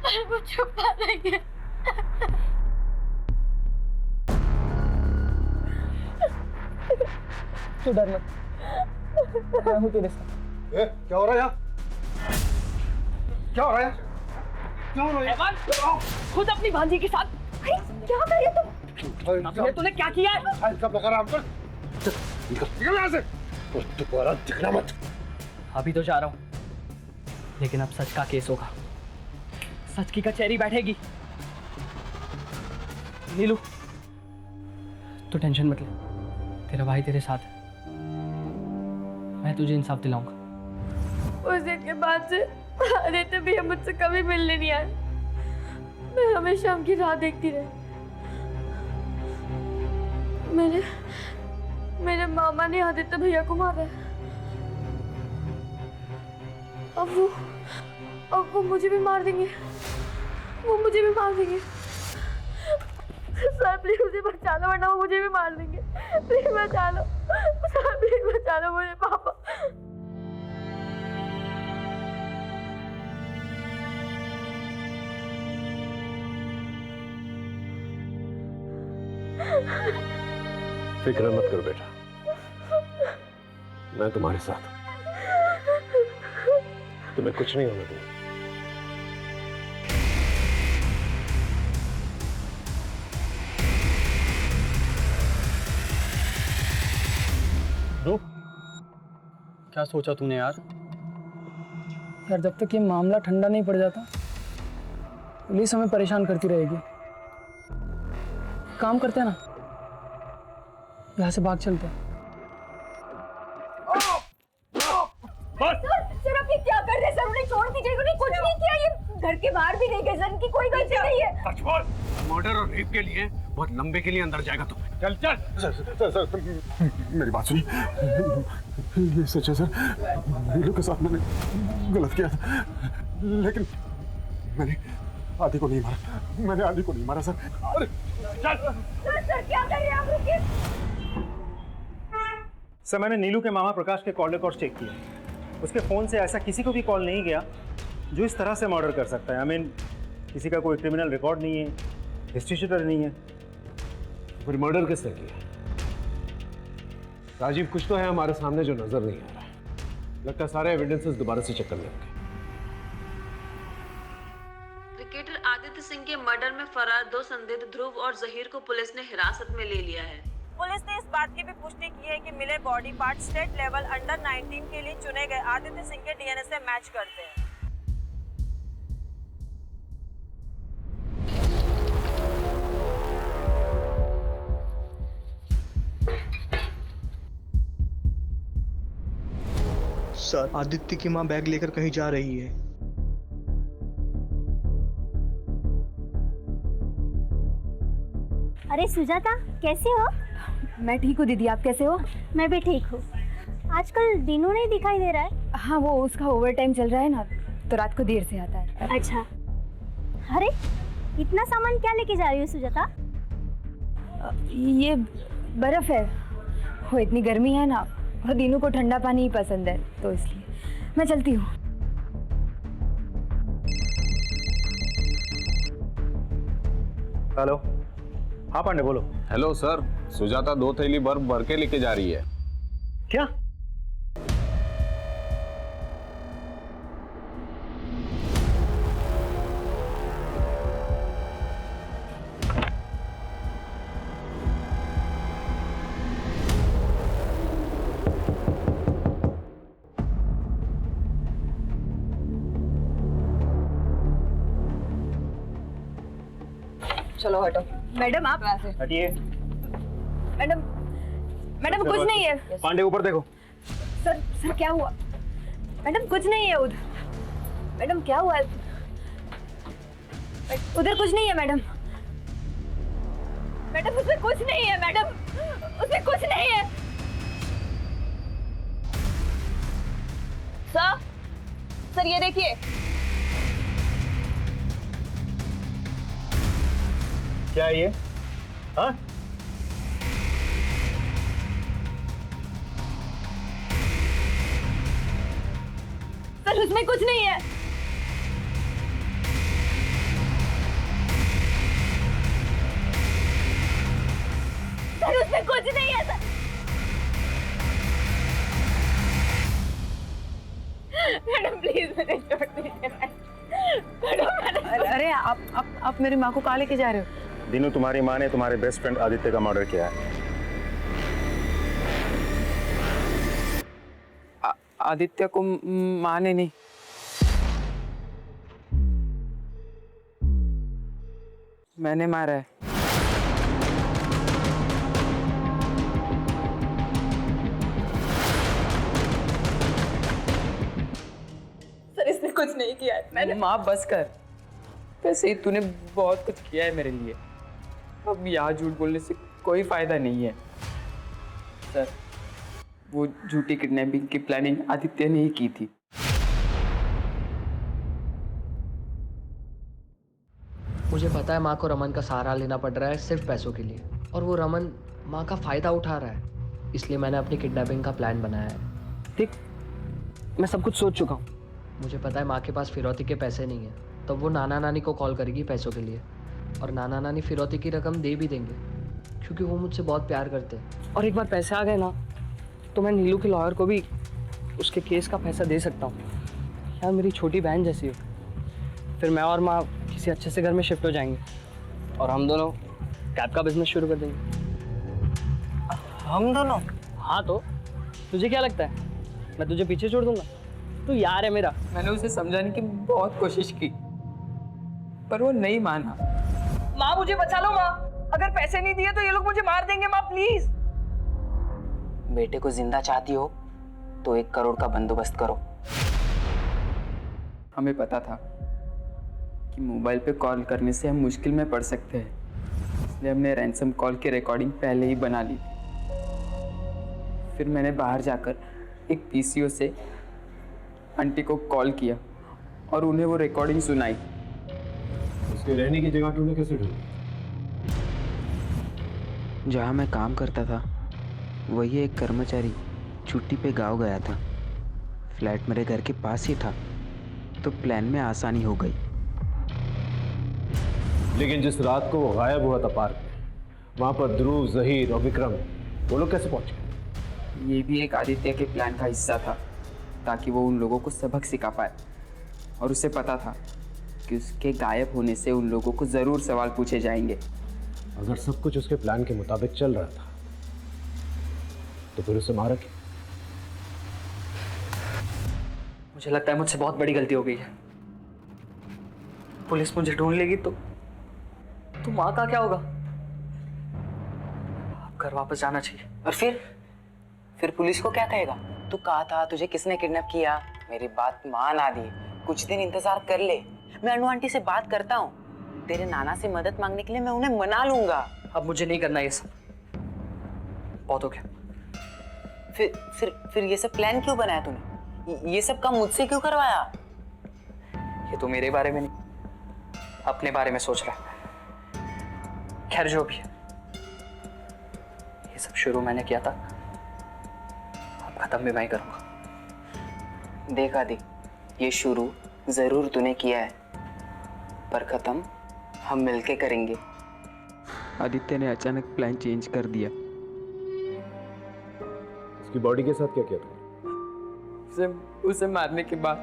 पर वो छुपा रही है। तू डर मत, मैं हूँ तेरे साथ। क्या हो रहा है यहाँ? क्या हो रहा है? क्या हो रहा है? खुद अपनी भांजी के साथ। क्या कर रही हो तुम? तूने क्या किया है? सब लगा रहा हूँ। निकल यहाँ से। दोबारा दिखना मत। अभी तो जा रहा हूँ, लेकिन अब सच का केस होगा, सच की कचहरी बैठेगी। नीलू, तू टेंशन मत ले, तेरा भाई तेरे साथ है, मैं तुझे इंसाफ दिलाऊंगा। उस दिन के बाद से आदित्य भी मुझसे कभी मिलने नहीं आया। मैं हमेशा उनकी राह देखती रही। मेरे मामा ने आदित्य भैया को मारा है। अब वो मुझे भी मार देंगे। सर प्लीज मुझे बचा लो, वरना वो मुझे भी मार देंगे। प्लीज बचा लो सर, प्लीज बचा लो मुझे पापा। फिक्र मत करो बेटा, मैं तुम्हारे साथ हूं। तुम्हें कुछ नहीं होने दूंगा। क्या सोचा तूने यार? जब तक ये मामला ठंडा नहीं पड़ जाता पुलिस हमें परेशान करती रहेगी। काम करते हैं ना, यहाँ से भाग चलते हैं। सर आप ये क्या कर रहे हैं? सर उन्हें छोड़ दीजिए, उन्हें कुछ नहीं किया। ये घर के बाहर भी नहीं गए, सर इनकी कोई गलती नहीं है। सच बोल, मर्डर और रेप के लिए बहुत लंबे के लिए अंदर जाएगा तू। चल चल। सर मेरी बात सुनिए, ये सच है सर, नीलू के साथ मैंने गलत किया था, लेकिन मैंने आदि को नहीं मारा सर। अरे चल। सर क्या कर रहे हैं आप? रुकिए सर, मैंने नीलू के मामा प्रकाश के कॉल रिकॉर्ड चेक किया। उसके फ़ोन से ऐसा किसी को भी कॉल नहीं गया जो इस तरह से मर्डर कर सकता है। किसी का कोई क्रिमिनल रिकॉर्ड नहीं है, हिस्ट्री शीटर नहीं है। फिर मर्डर किसने किया? राजीव, कुछ तो है हमारे सामने जो नजर नहीं आ रहा है। लगता है सारे एविडेंसेस दोबारा से चेक करने होंगे। क्रिकेटर आदित्य सिंह के मर्डर में फरार 2 संदिग्ध ध्रुव और जहीर को पुलिस ने हिरासत में ले लिया है। पुलिस ने इस बात की भी पुष्टि की है कि मिले body part state level under 19 के लिए चुने गए आदित्य सिंह के डीएनए से मैच करते हैं। सर, आदित्य की मां बैग लेकर कहीं जा रही है। अरे सुजाता, कैसे हो? मैं ठीक हूँ दीदी, आप कैसे हो? मैं भी ठीक हूँ। आजकल दिनों नहीं दिखाई दे रहा है। हाँ, वो उसका ओवर टाइम चल रहा है ना, तो रात को देर से आता है। अच्छा। अरे इतना सामान क्या लेके जा रही हो सुजाता? ये बर्फ है। वो इतनी गर्मी है ना, और दिनों को ठंडा पानी ही पसंद है, तो इसलिए मैं चलती हूँ। हेलो। हाँ पांडे, बोलो। हेलो सर, सुजाता 2 थैली बर्फ भर के लेके जा रही है। क्या? चलो हटो। मैडम आप हटिए। मैडम कुछ नहीं है। पांडे ऊपर देखो। सर क्या हुआ? मैडम कुछ नहीं है उधर। मैडम क्या हुआ? उधर कुछ नहीं है मैडम। मैडम उसमें कुछ नहीं है। मैडम उसमें कुछ नहीं है। सर ये देखिए। क्या है ये? हाँ? सर उसमें कुछ नहीं है। सर उसमें कुछ नहीं है सर। मैडम प्लीज मुझे छोड़ दीजिए। अरे आप मेरी माँ को कहाँ लेके जा रहे हो? दिनू, तुम्हारी माँ ने तुम्हारे बेस्ट फ्रेंड आदित्य का मर्डर किया है। आदित्य को माँ ने नहीं, मैंने मारा है। सर इसने कुछ नहीं किया है। मैंने माँ बस कर। वैसे ही तूने बहुत कुछ किया है मेरे लिए, अब यहाँ झूठ बोलने से कोई फायदा नहीं है। सर, वो झूठी किडनैपिंग की प्लानिंग आदित्य ने ही की थी। मुझे पता है माँ को रमन का सहारा लेना पड़ रहा है सिर्फ पैसों के लिए, और वो रमन माँ का फायदा उठा रहा है, इसलिए मैंने अपनी किडनैपिंग का प्लान बनाया है। ठीक, मैं सब कुछ सोच चुका हूँ। मुझे पता है माँ के पास फिरौती के पैसे नहीं है, तो वो नाना नानी को कॉल करेगी पैसों के लिए, और नाना नानी फिरौती की रकम दे भी देंगे क्योंकि वो मुझसे बहुत प्यार करते हैं। और एक बार पैसे आ गए ना, तो मैं नीलू के लॉयर को भी उसके केस का पैसा दे सकता हूँ। यार मेरी छोटी बहन जैसी हो। फिर मैं और माँ किसी अच्छे से घर में शिफ्ट हो जाएंगे और हम दोनों कैब का बिजनेस शुरू कर देंगे। हम दोनों? हाँ, तो तुझे क्या लगता है मैं तुझे पीछे छोड़ दूंगा? तू यार है मेरा। मैंने उसे समझाने की बहुत कोशिश की, पर वो नहीं माना। माँ मुझे बचा लो माँ, अगर पैसे नहीं दिए तो ये लोग मुझे मार देंगे माँ, प्लीज। बेटे को जिंदा चाहती हो तो 1 करोड़ का बंदोबस्त करो। हमें पता था कि मोबाइल पे कॉल करने से हम मुश्किल में पड़ सकते हैं, इसलिए हमने रैंसम कॉल की रिकॉर्डिंग पहले ही बना ली। फिर मैंने बाहर जाकर एक पीसीओ से आंटी को कॉल किया और उन्हें वो रिकॉर्डिंग सुनाई। उसके रहने की जगह तूने कैसे ढूंढी? जहाँ मैं काम करता था वही एक कर्मचारी छुट्टी पे गाँव गया था। फ्लैट मेरे घर के पास ही था, तो प्लान में आसानी हो गई। लेकिन जिस रात को वो गायब हुआ था पार्क में, वहां पर ध्रुव, जहीर और विक्रम वो लोग कैसे पहुंच गए? ये भी एक आदित्य के प्लान का हिस्सा था, ताकि वो उन लोगों को सबक सिखा पाए। और उसे पता था कि उसके गायब होने से उन लोगों को ज़रूर सवाल पूछे जाएंगे। अगर सब कुछ उसके प्लान के मुताबिक चल रहा था तो फिर उसे मारा क्यों? मुझे लगता है मुझसे बहुत बड़ी गलती हो गई है। पुलिस मुझे ढूंढ लेगी तो माँ का क्या होगा? अब घर वापस जाना चाहिए। और फिर पुलिस को क्या कहेगा? तू कहा था तुझे किसने किडनैप किया? मेरी बात मान आदि, कुछ दिन इंतजार कर ले। मैं अनु आंटी से बात करता हूँ, तेरे नाना से मदद मांगने के लिए मैं उन्हें मना लूंगा। अब मुझे नहीं करना ये सब, बहुत हो गया। फिर ये सब प्लान क्यों बनाया तूने? ये सब काम मुझसे क्यों करवाया? ये तो मेरे बारे में नहीं, अपने बारे में सोच रहा है। खैर जो भी है, ये सब शुरू मैंने किया था, अब खत्म भी मैं ही करूंगा। देख आदि, ये शुरू जरूर तूने किया है, पर खत्म हम मिलके करेंगे। आदित्य ने अचानक प्लान चेंज कर दिया। उसकी बॉडी के साथ क्या किया तुमने? उसे मारने के बाद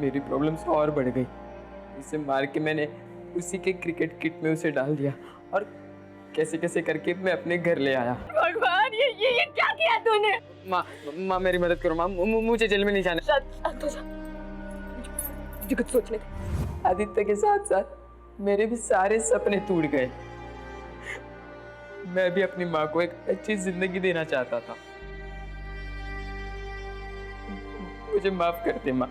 मेरी प्रॉब्लम्स और बढ़ गई। उसे मार के मैंने उसी के क्रिकेट किट में उसे डाल दिया और कैसे कैसे करके मैं अपने घर ले आया। भगवान, ये क्या किया तूने? माँ मेरी मदद करो माँ, मुझे जेल में नहीं जाना। मुझे कुछ सोचने दे। आदित्य के साथ साथ मेरे भी सारे सपने टूट गए। मैं भी अपनी माँ को एक अच्छी जिंदगी देना चाहता था। मुझे माफ कर दे माँ,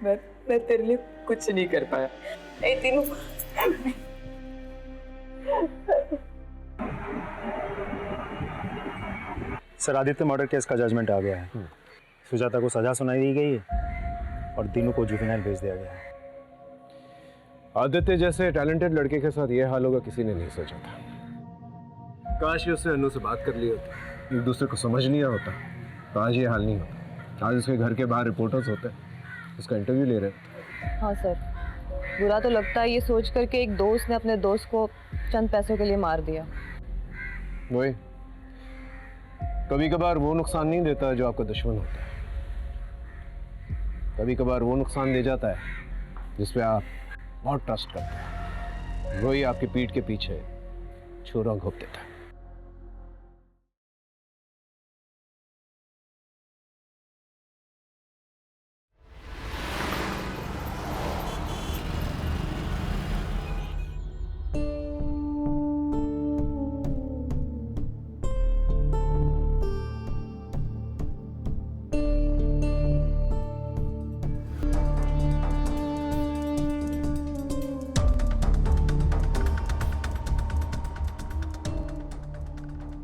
मैं तेरे लिए कुछ नहीं कर पाया। ए तीनों सर, आदित्य मर्डर केस का जजमेंट आ गया है। सुजाता को सजा सुनाई दी गई है और तीनों को जुवेनाइल भेज दिया गया है। आदित्य जैसे टैलेंटेड लड़के के साथ ये हाल होगा किसी ने नहीं सोचा था। काश ही उससे अनु से बात कर ली होती, एक दूसरे को समझ लिया होता, तो आज ये हाल नहीं होता। आज उसके घर के बाहर रिपोर्टर्स होते, उसका इंटरव्यू ले रहे। हाँ सर, बुरा तो लगता है ये सोच कर के एक दोस्त ने अपने दोस्त को चंद पैसों के लिए मार दिया। वही, कभी कभार वो नुकसान नहीं देता जो आपका दुश्मन होता है, कभी कभार वो नुकसान दे जाता है जिस पे आप बहुत ट्रस्ट करते हैं, वही आपकी पीठ के पीछे छुरा घोंप देता है।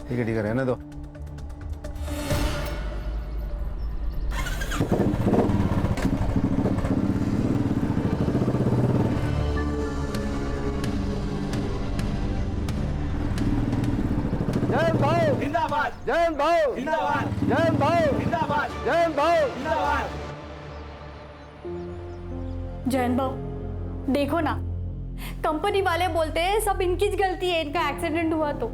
ठीक है, रहने दो। जयंत भाऊ जिंदाबाद, जयंत भाऊ जिंदाबाद, जयंत भाऊ जिंदाबाद। जयंत भाऊ देखो ना, कंपनी वाले बोलते हैं सब इनकी गलती है, इनका एक्सीडेंट हुआ तो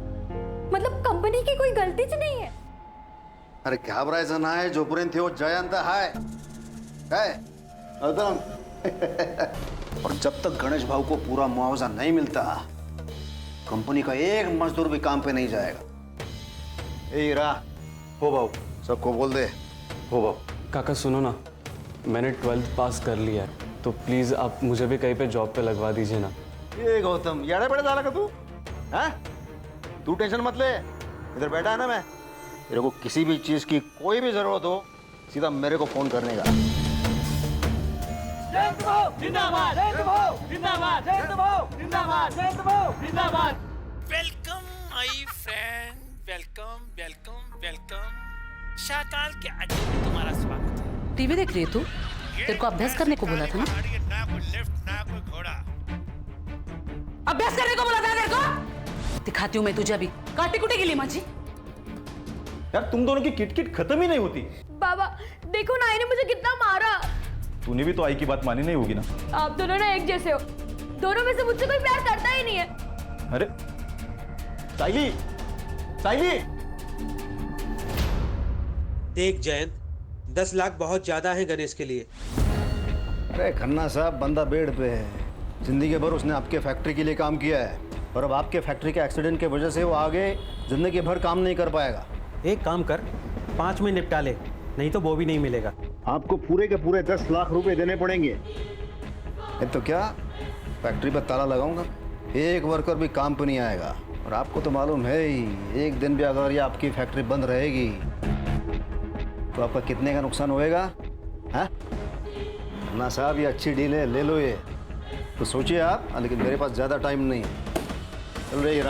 मतलब कंपनी की कोई गलती ज नहीं है। अरे घाबरायचं नाही, जोपर्यंत हो जयंत हाय काय अदम। और जब तक गणेश भाऊ को पूरा मुआवजा नहीं मिलता कंपनी का एक मजदूर भी काम पे नहीं जाएगा। ए हीरा, हो भाऊ सबको बोल दे। हो भाऊ। काका सुनो ना, मैंने 12th पास कर लिया है, तो प्लीज आप मुझे भी कहीं पे जॉब पे लगवा दीजिए ना। ये गौतम याड़े बड़े डाला का तू? हैं? तू टेंशन मत ले, इधर बैठा है ना मैं। तेरे को किसी भी चीज की कोई भी जरूरत हो सीधा मेरे को फोन करने का। जयंत भाऊ जिंदाबाद, जयंत भाऊ जिंदाबाद, जयंत भाऊ जिंदाबाद, जयंत भाऊ जिंदाबाद। Welcome my friend, welcome welcome welcome. Shakaal के आज तुम्हारा स्वागत है। टीवी देख रही है तू? तेरे को अभ्यास करने को बोला था ना? अभ्यास करने को बोला था तेरे को? दिखाती हूँ मैं तुझे अभी। काटी कुटे गिली माझी। यार तुम दोनों की किटकिट खत्म ही नहीं होती। बाबा देखो ना, इन्हें मुझे कितना मारा। तूने भी तो आई की बात मानी नहीं होगी ना? आप दोनों ना एक जैसे हो, दोनों में से मुझसे कोई प्यार करता ही नहीं है। अरे साइली, साइली। देख जयंत, 10 लाख बहुत ज्यादा है गणेश के लिए। अरे खन्ना साहब, बंदा बेड पे है, जिंदगी भर उसने आपके फैक्ट्री के लिए काम किया है और अब आपके फैक्ट्री के एक्सीडेंट की वजह से वो आगे जिंदगी भर काम नहीं कर पाएगा। एक काम कर, 5 में निपटा ले, नहीं तो वो भी नहीं मिलेगा। आपको पूरे के पूरे 10 लाख रुपए देने पड़ेंगे। तो क्या फैक्ट्री पर ताला लगाऊंगा, एक वर्कर भी काम पर नहीं आएगा। और आपको तो मालूम है ही, एक दिन भी अगर ये आपकी फैक्ट्री बंद रहेगी तो आपका कितने का नुकसान होएगा? हाँ ना साहब, ये अच्छी डील है, ले लो ये। तो सोचिए आप, लेकिन मेरे पास ज़्यादा टाइम नहीं है। चल रही है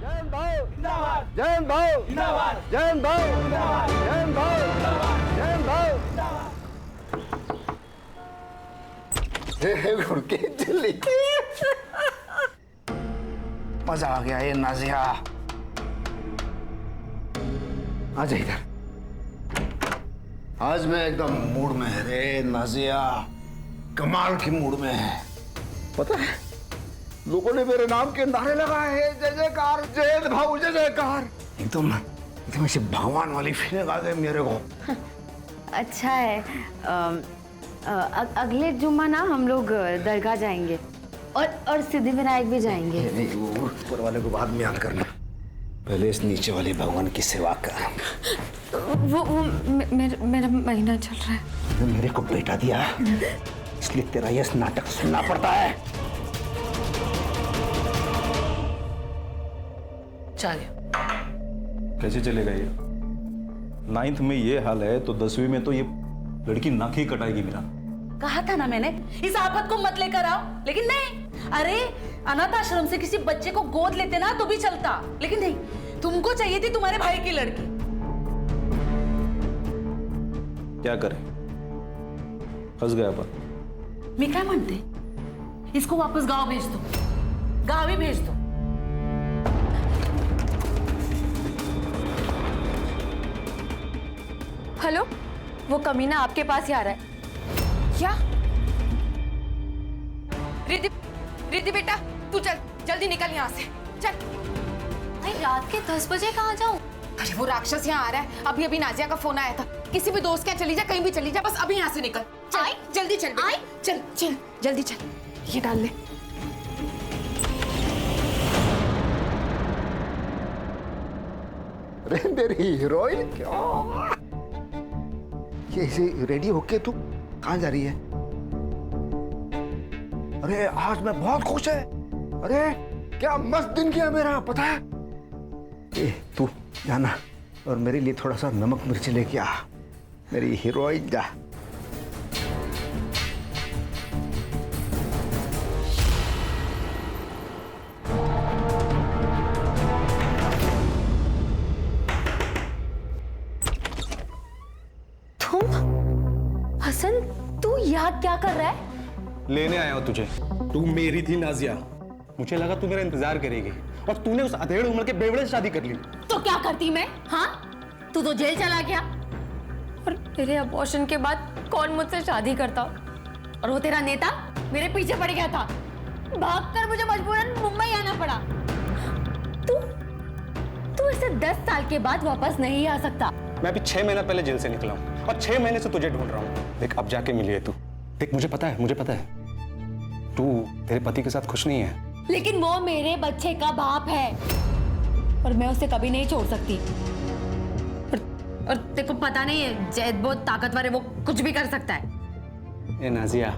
जयंत भाऊ जिंदाबाद, जयंत भाऊ जिंदाबाद, जयंत भाऊ जिंदाबाद, जयंत भाऊ जयंत भाऊ। घुड़के चली मजा आ गया। ये नाजिया आ जा इधर। आज मैं एकदम मूड में है रे नाजिया, कमाल की मूड में है। पता है लोगों ने मेरे नाम के नारे लगाए हैं, जय जयकार, जयंत भाऊ जय जयकार। एकदम एकदम ऐसी भगवान वाली फीलिंग आ गई मेरे को। अच्छा है, अगले जुम्मा ना हम लोग दरगाह जाएंगे और सिद्धि विनायक भी जाएंगे। नहीं, वो ऊपर वाले को बाद में याद करना, पहले इस नीचे वाले भगवान की सेवा कर। वो मेरा महीना चल रहा है। मेरे को बेटा दिया इसलिए तेरा ये नाटक सुनना पड़ता है। चल कैसे चलेगा ये? 9th में ये हाल है तो 10वीं में तो ये लड़की नाक ही कटाएगी मेरा। कहा था ना मैंने, इस आफत को मत लेकर आओ, लेकिन नहीं। अरे अनाथ आश्रम से किसी बच्चे को गोद लेते ना तो भी चलता, लेकिन नहीं, तुमको चाहिए थी तुम्हारे भाई की लड़की। क्या करें, फंस गया पर। मैं क्या मानते, इसको वापस गांव भेज दो, गांव ही भेज दो। हेलो, वो कमीना आपके पास ही आ रहा है। क्या? रिद्धि, रिद्धि बेटा तू चल, जल्दी निकल यहाँ से, चल। भाई रात के 10 बजे कहाँ जाऊँ? अरे वो राक्षस यहाँ आ रहा है। अभी अभी नाजिया का फोन आया था, किसी भी दोस्त के यहाँ चली जा, कहीं भी चली जा, बस अभी यहाँ से निकल। चल, जल्दी चल, चल चल जल्दी चल, ये डाल ले। अरे मेरी हीरोइन, क्या ये ऐसे रेडी होके तू कहाँ जा रही है? अरे आज मैं बहुत खुश है। अरे क्या मस्त दिन किया मेरा, पता है? ए तू जाना और मेरे लिए थोड़ा सा नमक मिर्ची लेके आ, मेरी हीरोइन जा। हसन, तू यहाँ क्या कर रहा है? लेने आया हूँ तुझे। तू मेरी थी नाजिया, मुझे लगा तू मेरा इंतजार करेगी और तूने उस अधेड़ उम्र के बेवड़े से शादी कर ली। तो तो क्या करती मैं? हाँ, तू तो जेल चला गया। और तेरे अबॉर्शन के बाद कौन मुझसे शादी करता? और वो तेरा नेता मेरे पीछे पड़ गया था, भागकर मुझे मजबूरन मुंबई आना पड़ा। तू इसे 10 साल के बाद वापस नहीं आ सकता। मैं अभी 6 महीना पहले जेल से निकला हूँ और 6 महीने से तुझे ढूंढ रहा हूँ। देख, अब जाके मिली है तू। देख, मुझे पता है तू तेरे पति के साथ खुश नहीं है, लेकिन वो मेरे बच्चे का बाप है और मैं उसे कभी नहीं छोड़ सकती। और तेरे को पता नहीं है, जैद बहुत ताकतवर है, वो कुछ भी कर सकता है। ए नाजिया,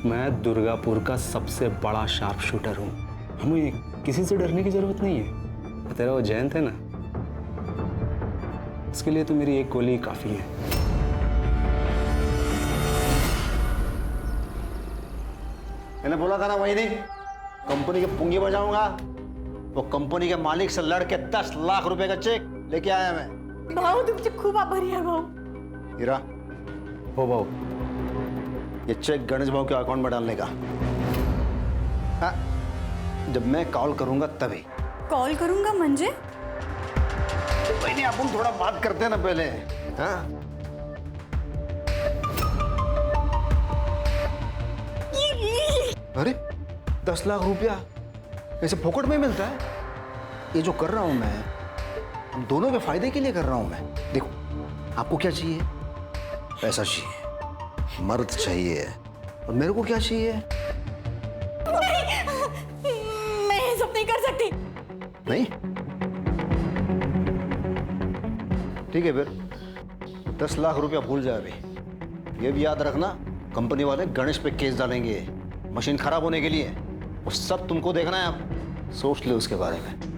मैं दुर्गापुर का सबसे बड़ा शार्प शूटर हूँ। हमें किसी से डरने की जरूरत नहीं है। तेरा वो जयंत है ना, उसके लिए तो मेरी एक गोली काफी है। मैंने बोला था ना वही नहीं, कंपनी के पुंगी बजाऊंगा। वो कंपनी के मालिक से लड़के 10 लाख रुपए का चेक लेके आया मैं। भाऊ तुमचे खूप आभारी आहे भाऊ। हीरा, हो भाऊ, ये चेक गणेश भाऊ के अकाउंट में डालने का। हाँ, जब मैं कॉल करूंगा तभी। कॉल करूंगा म्हणजे? भाई नहीं, अपन थोड़ा बात करते हैं ना पहले। हाँ, अरे 10 लाख रुपया ऐसे फोकट में मिलता है? ये जो कर रहा हूं मैं, हम दोनों के फायदे के लिए कर रहा हूं मैं। देखो, आपको क्या चाहिए? पैसा चाहिए, मर्द चाहिए, और मेरे को क्या चाहिए? मैं ये सब नहीं कर सकती। नहीं? ठीक है फिर 10 लाख रुपया भूल जाए अभी। ये भी याद रखना, कंपनी वाले गणेश पे केस डालेंगे मशीन खराब होने के लिए। वो सब तुमको देखना है, आप सोच लो उसके बारे में।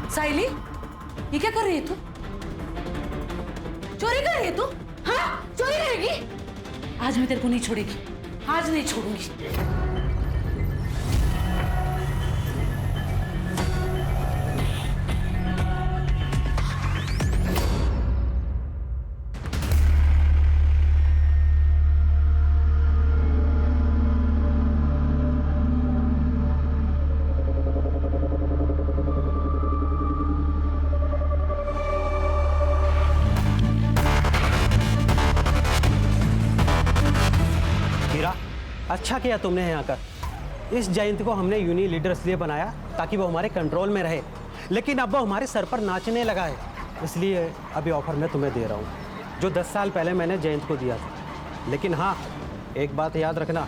साइली, ये क्या कर रही है तू? चोरी कर रही है तू? हाँ, चोरी करेगी? आज मैं तेरे को नहीं छोड़ेगी, आज नहीं छोड़ूंगी। अच्छा किया तुमने यहाँ आकर। इस जयंत को हमने यूनियन लीडर इसलिए बनाया ताकि वो हमारे कंट्रोल में रहे, लेकिन अब वो हमारे सर पर नाचने लगा है। इसलिए अभी ऑफर मैं तुम्हें दे रहा हूँ जो 10 साल पहले मैंने जयंत को दिया था। लेकिन हाँ, एक बात याद रखना,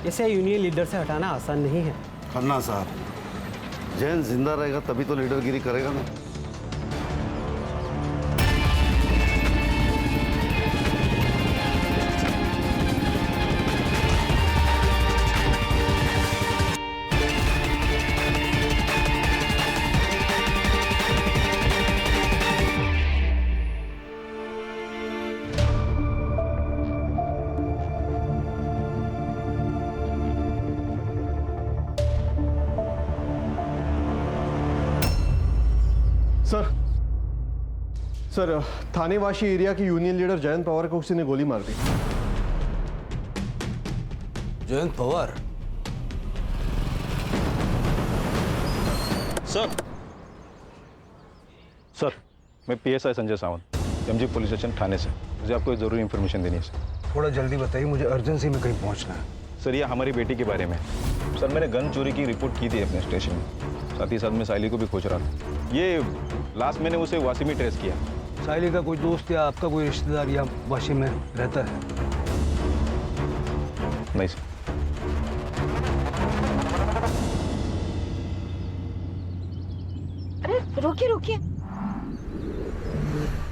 इसे यूनियन लीडर से हटाना आसान नहीं है। खन्ना साहब, जयंत जिंदा रहेगा तभी तो लीडरगिरी करेगा ना। सर, थानेवासी एरिया के यूनियन लीडर जयंत पवार को किसी ने गोली मार दी। जयंत पवार? सर, मैं PSI Sanjay Sawant, MG police station थाने से। मुझे आपको जरूरी इंफॉर्मेशन देनी है सर। थोड़ा जल्दी बताइए, मुझे अर्जेंसी में कहीं पहुंचना है। सर, ये हमारी बेटी के बारे में। सर, मैंने गन चोरी की रिपोर्ट की थी अपने स्टेशन में, साथ ही साथ मैं साइली को भी खोज रहा था। ये लास्ट मैंने उसे वासी में ट्रेस किया। साइली का कोई दोस्त या आपका कोई रिश्तेदार या वाशी में रहता है? नहीं सर। अरे रुकिए रुकिए,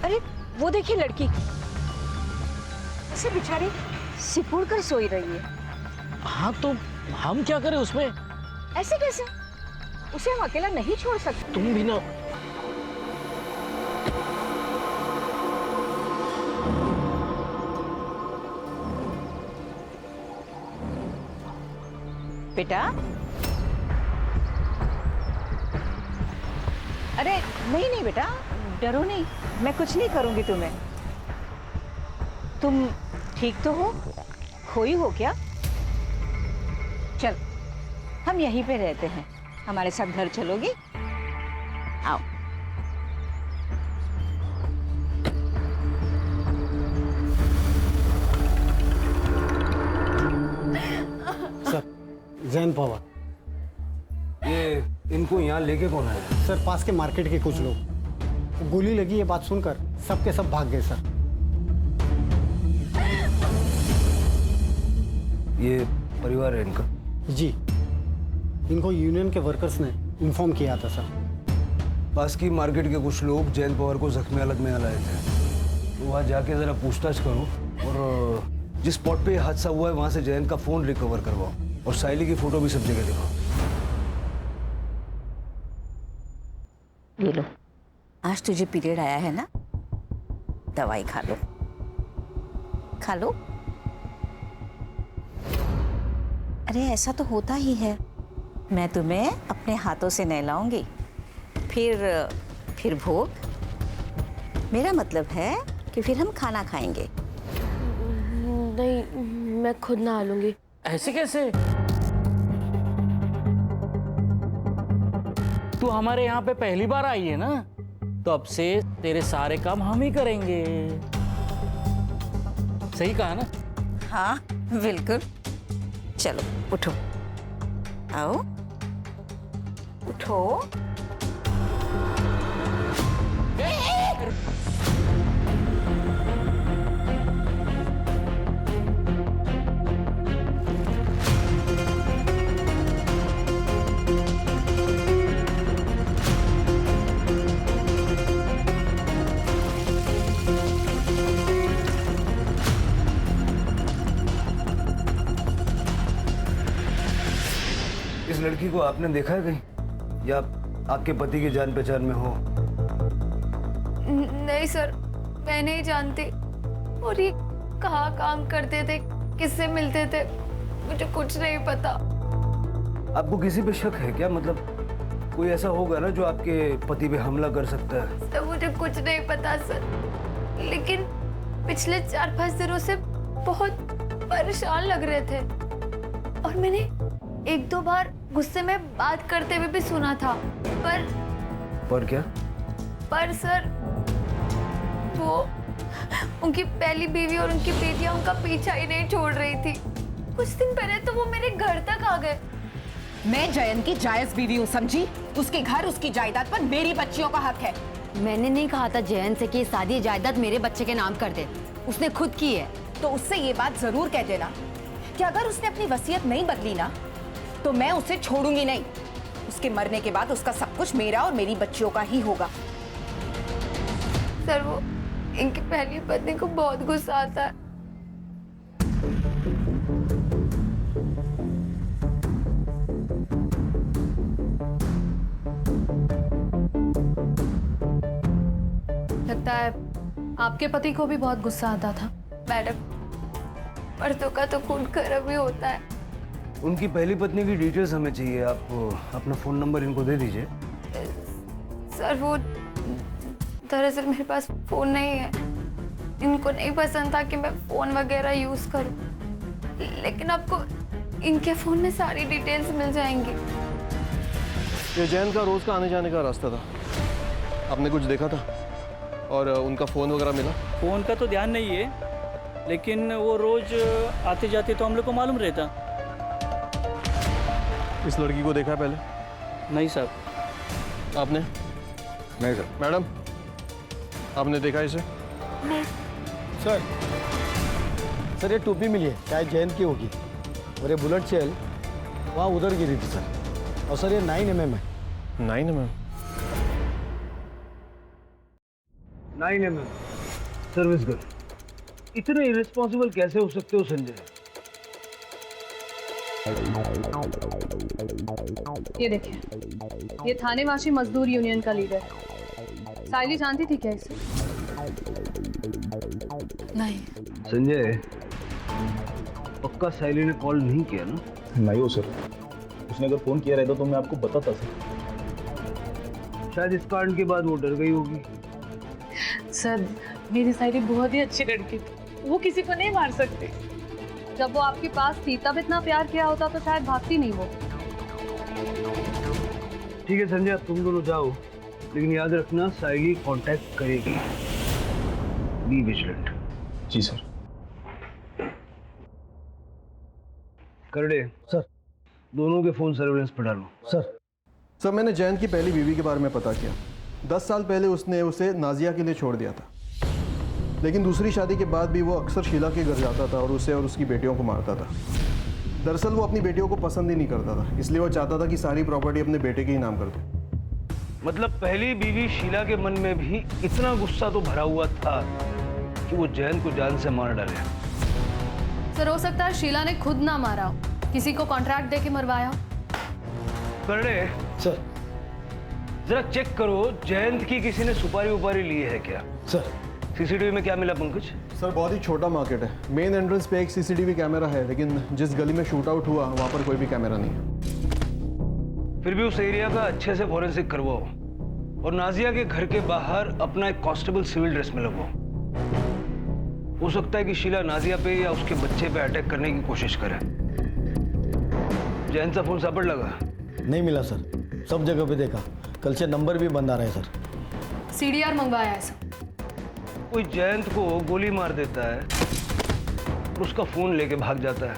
अरे वो देखिए लड़की, उसे बेचारी सिकुड़ कर सोई रही है। हाँ तो हम क्या करें उसमें? ऐसे कैसे? उसे हम अकेला नहीं छोड़ सकते। तुम भी ना। बेटा अरे नहीं नहीं बेटा, डरो नहीं, मैं कुछ नहीं करूंगी तुम्हें। तुम ठीक तो हो? खोई हो क्या? चल हम यहीं पे रहते हैं, हमारे साथ घर चलोगी? आओ। सर जैन पवार। ये इनको यहाँ लेके कौन आया? सर पास के मार्केट के कुछ लोग, गोली लगी ये बात सुनकर सब के सब भाग गए सर। ये परिवार है इनका? जी, इनको यूनियन के वर्कर्स ने इन्फॉर्म किया था सर। पास की मार्केट के कुछ लोग जैन पवार को जख्मी हालत में लाए थे, तो वहाँ जाके ज़रा पूछताछ करो और जिस स्पॉट पे हादसा हुआ है वहाँ से जैन का फ़ोन रिकवर करवाओ और साइली की फ़ोटो भी सब जगह दिखाओ। ये लो, आज तुझे पीरियड आया है ना, दवाई खा लो, खा लो। अरे ऐसा तो होता ही है, मैं तुम्हें अपने हाथों से नहलाऊंगी, फिर भोग। मेरा मतलब है कि फिर हम खाना खाएंगे। नहीं, मैं खुद नहा लूंगी। ऐसे कैसे? तू हमारे यहाँ पे पहली बार आई है ना, तो अब से तेरे सारे काम हम ही करेंगे। सही कहा ना? हाँ बिल्कुल। चलो उठो, आओ उठो। इस लड़की को आपने देखा है कहीं, या आपके पति की जान पहचान में हो? नहीं सर, मैं नहीं जानती। और ये कहाँ काम करते थे, किससे मिलते थे, मुझे कुछ नहीं पता। आपको किसी पे शक है क्या? मतलब कोई ऐसा होगा ना जो आपके पति पे हमला कर सकता है? सर मुझे कुछ नहीं पता सर, लेकिन पिछले 4-5 दिनों से बहुत परेशान लग रहे थे और मैंने 1-2 बार गुस्से में बात करते हुए भी सुना था। पर क्या? पर सर वो उनकी पहली बीवी और उनकी बेटियां उनका पीछा ही नहीं छोड़ रही थी। कुछ दिन पहले तो वो मेरे घर तक आ गए। मैं जयन की जायज बीवी हूँ, समझी? उसके घर उसकी जायदाद पर मेरी बच्चियों का हक है। मैंने नहीं कहा था जयन से कि सारी जायदाद मेरे बच्चे के नाम कर दे, उसने खुद की है। तो उससे ये बात जरूर कह देना कि अगर उसने अपनी वसीयत नहीं बदली ना, तो मैं उसे छोड़ूंगी नहीं। उसके मरने के बाद उसका सब कुछ मेरा और मेरी बच्चियों का ही होगा। सर वो इनकी पहली पत्नी को बहुत गुस्सा आता है। लगता है आपके पति को भी बहुत गुस्सा आता था। मैडम, मर्दों का तो खून गर्म ही होता है। उनकी पहली पत्नी की डिटेल्स हमें चाहिए। आप अपना फ़ोन नंबर इनको दे दीजिए। सर वो दरअसल मेरे पास फ़ोन नहीं है। इनको नहीं पसंद था कि मैं फ़ोन वगैरह यूज़ करूं, लेकिन आपको इनके फ़ोन में सारी डिटेल्स मिल जाएंगी। ये जैन का रोज़ का आने जाने का रास्ता था, आपने कुछ देखा था? और उनका फ़ोन वगैरह मिला? फ़ोन का तो ध्यान नहीं है, लेकिन वो रोज़ आते जाते तो हम लोग को मालूम रहता। इस लड़की को देखा है पहले? नहीं सर। आपने? नहीं सर। मैडम, आपने देखा इसे? नहीं सर ये टोपी मिली है, शायद जैन की होगी। और ये बुलेट शेल वहाँ उधर गिरी थी सर। और सर ये 9mm है। 9mm? 9mm service girl. इतने इरेस्पॉन्सिबल कैसे हो सकते हो संजय? ये देखिए, ये थानेवासी मजदूर यूनियन का लीडर है। साइली जानती थी क्या इसे? नहीं। संजय, पक्का साइली ने कॉल नहीं किया ना? नहीं हो सर, उसने अगर फ़ोन किया रहता तो मैं आपको बताता सर। शायद इस कांड के बाद वो डर गई होगी। सर मेरी साइली बहुत ही अच्छी लड़की थी, वो किसी को नहीं मार सकती। जब वो आपके पास थी तब इतना प्यार किया होता तो शायद भागती नहीं वो। ठीक है संजय, तुम दोनों जाओ, लेकिन याद रखना साइली कांटेक्ट करेगी। Be vigilant. जी सर। करडे सर, दोनों के फोन सर्विलेंस पर डालो। सर मैंने जयंत की पहली बीवी के बारे में पता किया। 10 साल पहले उसने उसे नाजिया के लिए छोड़ दिया था, लेकिन दूसरी शादी के बाद भी वो अक्सर शीला के घर जाता था और उसे और उसकी बेटियों को मारता था। दरअसल वो अपनी बेटियों को पसंद ही नहीं करता था, इसलिए वो चाहता था कि सारी प्रॉपर्टी अपने बेटे के ही नाम कर दे। मतलब पहली बीवी शीला के मन में भी इतना गुस्सा तो भरा हुआ था कि वो जयंत को जान से मार डाले। सर हो सकता है शीला ने खुद ना मारा हो, किसी को कॉन्ट्रैक्ट देके मरवाया हो। करडे सर, जरा चेक करो जयंत की किसी ने सुपारी उपारी ली है क्या? सर सीसीटीवी में क्या मिला पंकज? सर बहुत ही छोटा मार्केट है। मेन एंट्रेंस पे एक सीसीटीवी कैमरा है, लेकिन जिस गली में शूट आउट हुआ वहाँ पर कोई भी कैमरा नहीं है। फिर भी उस एरिया का अच्छे से फॉरेंसिक करवाओ और नाजिया के घर के बाहर अपना एक कांस्टेबल सिविल ड्रेस में लगवाओ। हो सकता है कि शीला नाजिया पे या उसके बच्चे पे अटैक करने की कोशिश करे। जयंत का फोन सापड़ लगा? नहीं मिला सर, सब जगह पे देखा, कल से नंबर भी बंद आ रहा है सर। सीडीआर मंगवाया है सर। कोई जयंत को गोली मार देता है और उसका फोन लेके भाग जाता है,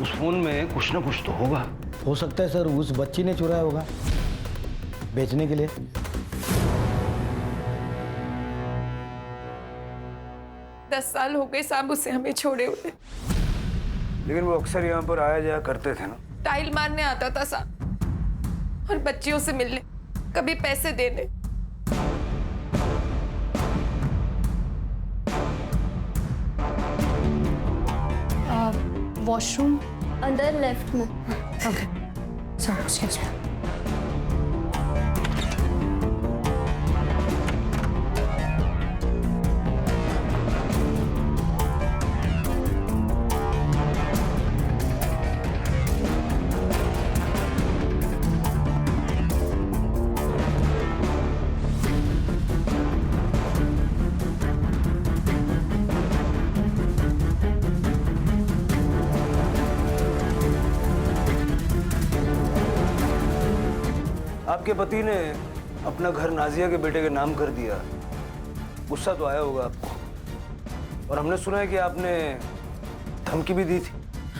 उस फोन में कुछ ना कुछ तो होगा। हो सकता है सर उस बच्ची ने चुराया होगा बेचने के लिए। दस साल हो गए साहब उसे हमें छोड़े हुए। लेकिन वो अक्सर यहाँ पर आया जाया करते थे ना। टाइल मारने आता था साहब और बच्चियों से मिलने, कभी पैसे देने। वॉशरूम अंदर लेफ्ट में। Okay sir, excuse me. आपके पति ने अपना घर नाजिया के बेटे के नाम कर दिया, गुस्सा तो आया होगा आपको। और हमने सुना है कि आपने धमकी भी दी थी।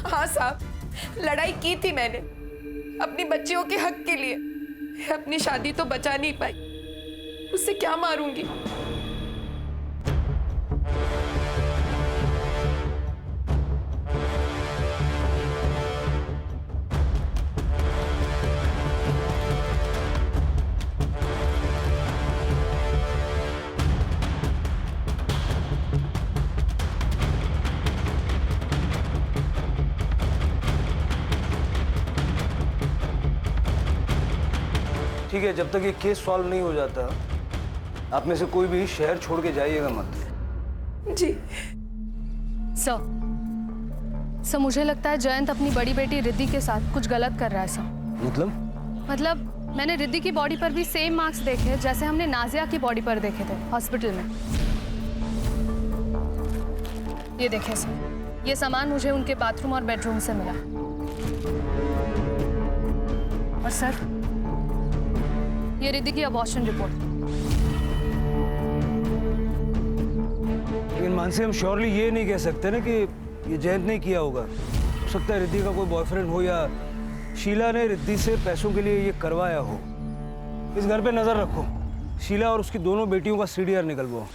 हाँ साहब, लड़ाई की थी मैंने अपनी बच्चियों के हक के लिए। अपनी शादी तो बचा नहीं पाई, उससे क्या मारूंगी। ठीक है, जब तक ये केस सॉल्व नहीं हो जाता आप में से कोई भी शहर छोड़ के जाइएगा मत। जी सर, मुझे लगता है जयंत अपनी बड़ी बेटी रिद्धि के साथ कुछ गलत कर रहा है सर। मतलब मैंने रिद्धि की बॉडी पर भी सेम मार्क्स देखे जैसे हमने नाजिया की बॉडी पर देखे थे हॉस्पिटल में। ये देखे सर, ये सामान मुझे उनके बाथरूम और बेडरूम से मिला। और सर ये रिद्धि की अबॉर्शन रिपोर्ट। लेकिन मानसी, हम श्योरली ये नहीं कह सकते ना कि ये जयंत ने किया होगा। हो सकता है रिद्धि का कोई बॉयफ्रेंड हो या शीला ने रिद्धि से पैसों के लिए ये करवाया हो। इस घर पे नजर रखो, शीला और उसकी दोनों बेटियों का सीडीआर निकलवाओ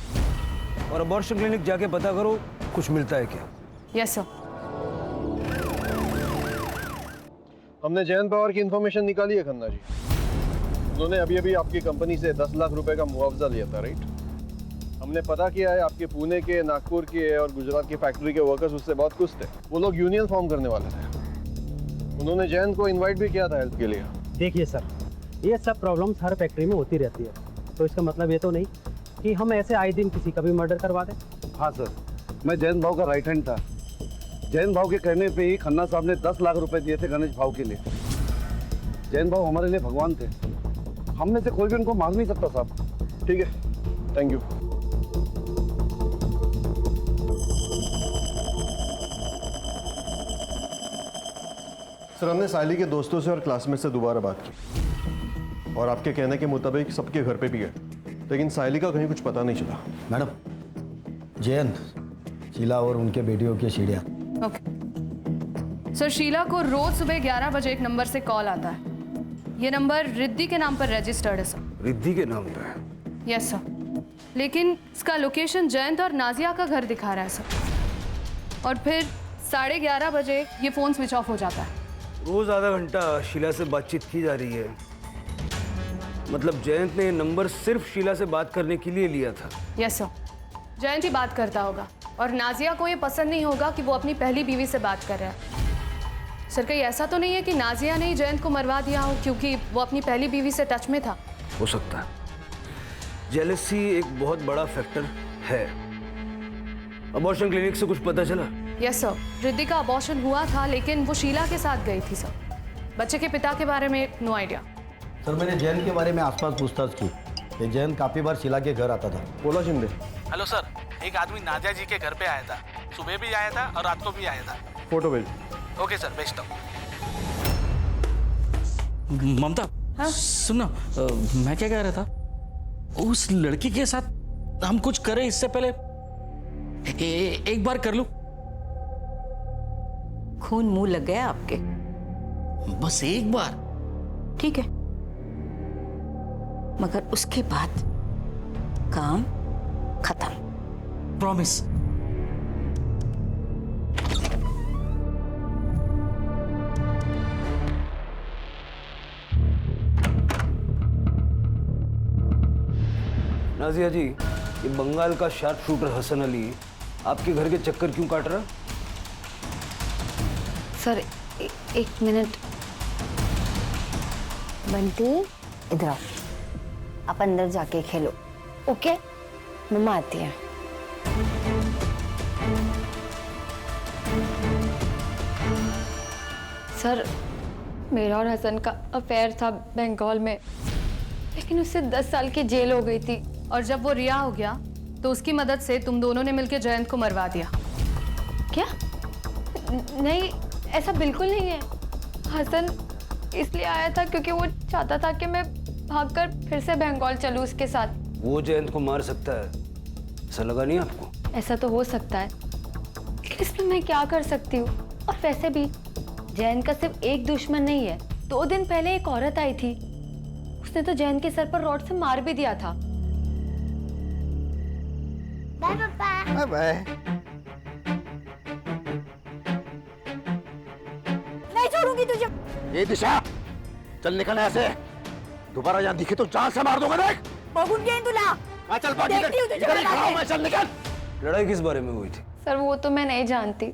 और अबॉर्शन क्लिनिक जाके पता करो कुछ मिलता है क्या। Yes sir. हमने जयंत पवार की इंफॉर्मेशन निकाली है खन्ना जी। उन्होंने अभी अभी आपकी कंपनी से 10 लाख रुपए का मुआवजा लिया था, राइट? हमने पता किया है आपके पुणे के, नागपुर के और गुजरात की फैक्ट्री के वर्कर्स उससे बहुत खुश थे। वो लोग यूनियन फॉर्म करने वाले थे। उन्होंने जयंत को इनवाइट भी किया था हेल्प के लिए। देखिए सर, ये सब प्रॉब्लम्स हर फैक्ट्री में होती रहती है, तो इसका मतलब ये तो नहीं कि हम ऐसे आए दिन किसी का भी मर्डर करवा दें। हाँ सर, मैं जयंत भाव का राइट हैंड था। जयंत भाव के कहने पे ही खन्ना साहब ने 10 लाख रुपए दिए थे गणेश भाव के लिए। जैन भाव हमारे लिए भगवान थे, हम में से कोई भी उनको मार नहीं सकता साहब। ठीक है, थैंक यू। सर, हमने साइली के दोस्तों से और क्लासमेट से दोबारा बात की और आपके कहने के मुताबिक सबके घर पे भी गए, लेकिन साइली का कहीं कुछ पता नहीं चला। मैडम, जयंत, शीला और उनके बेटियों की सीढ़ियाँ। ओके सर, शीला को रोज सुबह 11 बजे एक नंबर से कॉल आता है। ये नंबर रिद्धि के नाम पर रजिस्टर्ड है सर। रिद्धि के नाम पे? यस सर, लेकिन इसका लोकेशन जयंत और नाजिया का घर दिखा रहा है सर। और फिर 11:30 बजे ये फ़ोन स्विच ऑफ हो जाता है। रोज आधा घंटा शीला से बातचीत की जा रही है। मतलब जयंत ने ये नंबर सिर्फ शीला से बात करने के लिए लिया था। यस सर, जयंत ही बात करता होगा और नाजिया को ये पसंद नहीं होगा कि वो अपनी पहली बीवी से बात कर रहा है। सर, कहीं ऐसा तो नहीं है कि नाजिया ने ही जयंत को मरवा दिया हो क्योंकि वो अपनी पहली बीवी से टच में था? हो सकता है। जेलसी एक बहुत बड़ा फैक्टर है। अबॉर्शन क्लिनिक से कुछ पता चला? यस सर, रिद्धि का अबॉर्शन हुआ था लेकिन वो शीला के साथ गई थी सर। बच्चे के पिता के बारे में नो आइडिया। सर, मैंने जैन के बारे में आसपास पूछताछ की कि जैन काफ़ी बार शीला के घर आता था। बोला शिंदे। हेलो सर, एक आदमी नादिया जी के घर पे आया था। सुबह भी आया था और रात को भी आया था। फोटो भेज। ओके सर, भेजता हूँ। ममता, हाँ? सुनो, मैं क्या कह रहा था, उस लड़की के साथ हम कुछ करें इससे पहले एक बार कर लूं? खून मुंह लग गया आपके? बस एक बार। ठीक है, मगर उसके बाद काम खत्म। प्रॉमिस। नाजिया जी, ये बंगाल का शार्प शूटर हसन अली आपके घर के चक्कर क्यों काट रहा? सर, एक मिनट। बंटी, इधर आओ, आप अंदर जाके खेलो। ओके, मम्मा आती है। सर, मेरा और हसन का अफेयर था बंगाल में, लेकिन उससे 10 साल की जेल हो गई थी। और जब वो रिहा हो गया तो उसकी मदद से तुम दोनों ने मिलकर जयंत को मरवा दिया। क्या? नहीं, ऐसा बिल्कुल नहीं है। हसन इसलिए आया था क्योंकि वो चाहता था कि मैं भागकर फिर से बंगाल चलूं उसके साथ। वो जयंत को मार सकता है, ऐसा लगा नहीं आपको? ऐसा तो हो सकता है, लेकिन इसमें मैं क्या कर सकती हूँ? और वैसे भी जयंत का सिर्फ एक दुश्मन नहीं है। 2 दिन पहले एक औरत आई थी, उसने तो जयंत के सर पर रॉड से मार भी दिया था। बाय पापा। बाय। नहीं छोड़ूंगी तुझे। ये दिशा, चल निकल यहाँ से। दोबारा यहाँ दिखे तो जान से मार दूंगा। देख, बगुन के तुला। चल भाग, इधर ही खड़ा हूं मैं, चल निकल। लड़ाई किस बारे में हुई थी? सर, वो तो मैं नहीं जानती,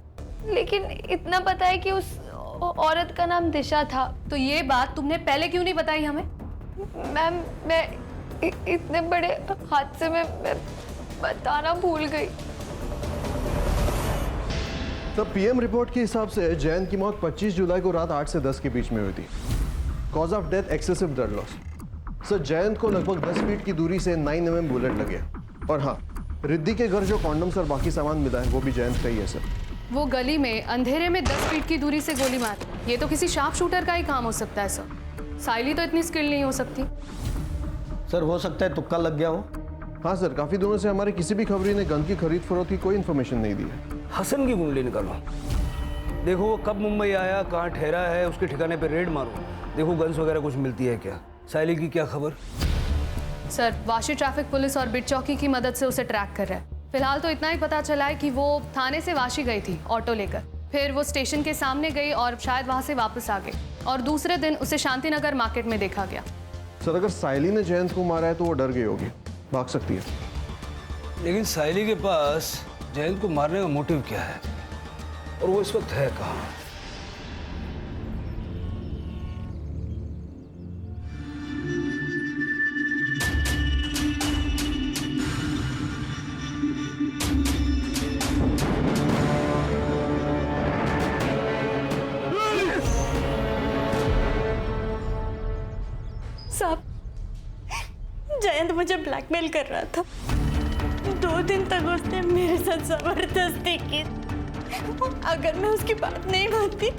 लेकिन इतना पता है कि उस औरत का नाम दिशा था। तो ये बात तुमने पहले क्यों नहीं बताई हमें? मैम, मैं इतने बड़े हादसे में मैं बताना भूल गई। तब पीएम रिपोर्ट के हिसाब से जैन की मौत 25 जुलाई को रात 8 से 10 के बीच में हुई थी। Cause of death excessive blood loss. Sir, Jayant को लगभग 10 फीट की दूरी से 9 mm बुलेट लगे। और हाँ, रिद्धि के घर जो कॉन्डम्स और बाकी सामान मिला है वो भी जयंत का ही है सर। वो गली में अंधेरे में 10 फीट की दूरी से गोली मार, ये तो किसी शार्प शूटर का ही काम हो सकता है सर। साइली तो इतनी स्किल नहीं हो सकती। सर, हो सकता है तुक्का लग गया हो। हाँ सर, काफी दिनों से हमारे किसी भी खबरी ने गन की खरीद फरोख्त की कोई इन्फॉर्मेशन नहीं दी है। हसन की कुंडली निकालो, देखो वो कब मुंबई आया, कहाँ ठहरा है, उसके ठिकाने पे रेड मारो, देखो गन्स वगैरह कुछ मिलती है क्या। साइली की क्या खबर? सर, वाशी ट्रैफिक पुलिस और बिट चौकी की मदद से उसे ट्रैक कर रहा है। फिलहाल तो इतना ही पता चला है कि वो थाने से वाशी गई थी ऑटो लेकर, फिर वो स्टेशन के सामने गई और शायद वहां से वापस आ गई, और दूसरे दिन उसे शांतिनगर मार्केट में देखा गया। सर, अगर साइली ने जयंत को मारा है तो वो डर गई होगी, भाग सकती है। लेकिन साइली के पास जयंत को मारने का मोटिव क्या है, और वो इस वक्त है कहाँ? मुझे ब्लैकमेल कर रहा था। 2 दिन तक उसने मेरे साथ जबरदस्ती की। अगर मैं उसकी बात नहीं मानती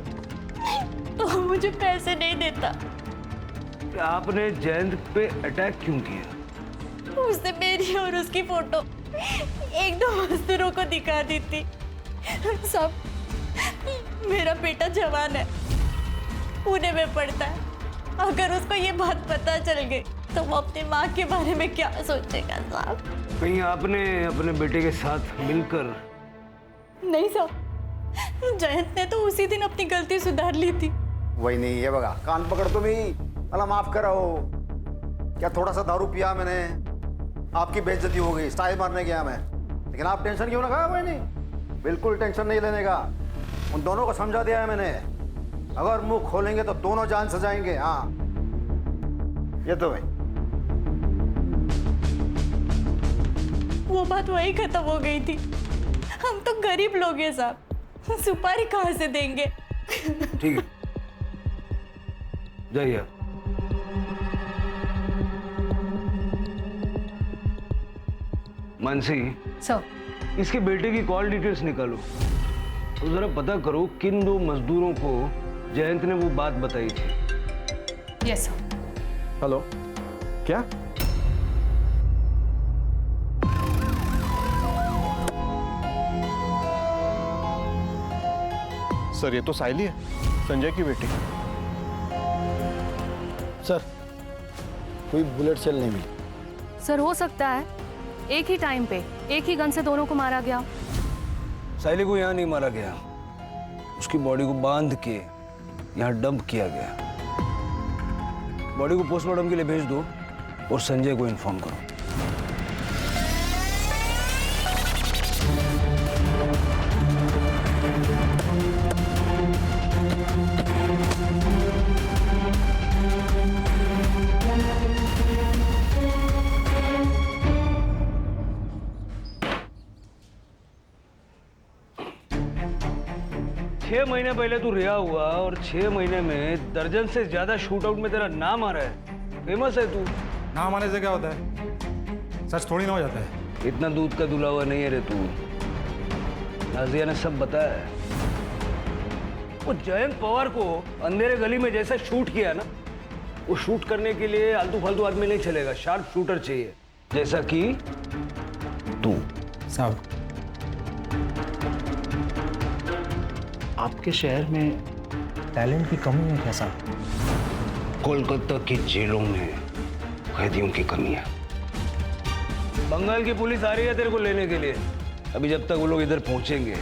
तो वो मुझे पैसे नहीं देता। आपने जयंत पे अटैक क्यों किया? उसने मेरी और उसकी फोटो 1-2 मजदूरों को दिखा दी थी। सब मेरा बेटा जवान है, पुणे में पढ़ता है। अगर उसको ये बात पता चल गई तो वो अपनी माँ के बारे में क्या सोचेगा साहब? कहीं आपने अपने बेटे के साथ मिलकर? नहीं साहब, जयंत ने तो उसी दिन अपनी गलती सुधार ली थी। वही नहीं, ये बगा कान पकड़ तुम ही। अल्लाह माफ करो, क्या थोड़ा सा दारू पिया मैंने, आपकी बेइज्जती हो गई, स्टाइल मारने गया मैं। लेकिन आप टेंशन क्यों ना खाया? वही नहीं, बिल्कुल टेंशन नहीं लेने का। उन दोनों को समझा दिया है मैंने, अगर मुंह खोलेंगे तो दोनों जान से जाएंगे। हाँ, ये तो भाई वो बात वही खत्म हो गई थी। हम तो गरीब लोग हैं साहब, सुपारी कहाँ से देंगे? ठीक है, जाइए। मानसी सर, इसके बेटे की कॉल डिटेल्स निकालो तो जरा पता करो किन 2 मजदूरों को जयंत ने वो बात बताई थी। Yes sir. हेलो, क्या? सर ये तो साइली है, संजय की बेटी। सर कोई बुलेट सेल नहीं मिली। सर हो सकता है एक ही टाइम पे एक ही गन से दोनों को मारा गया। साइली को यहाँ नहीं मारा गया, उसकी बॉडी को बांध के यहाँ डंप किया गया। बॉडी को पोस्टमार्टम के लिए भेज दो और संजय को इन्फॉर्म करो। छह महीने पहले तू रिहा हुआ और 6 महीने में दर्जन से ज्यादा शूट आउट में तेरा नाम आ रहा है। फेमस है तू। नाम आने से क्या होता है? सच थोड़ी ना हो जाता है। इतना दूध का दुला हुआ नहीं है रे तू। नाजिया ने सब बताया है। वो जयंत पवार को अंधेरे गली में जैसा शूट किया ना, वो शूट करने के लिए आलतू फालतू आदमी नहीं चलेगा, शार्प शूटर चाहिए, जैसा कि तू। साहब, आपके शहर में टैलेंट की कमी है क्या साहब? कोलकाता की जेलों में कैदियों की कमी है। बंगाल की पुलिस आ रही है तेरे को लेने के लिए। अभी जब तक वो लोग इधर पहुंचेंगे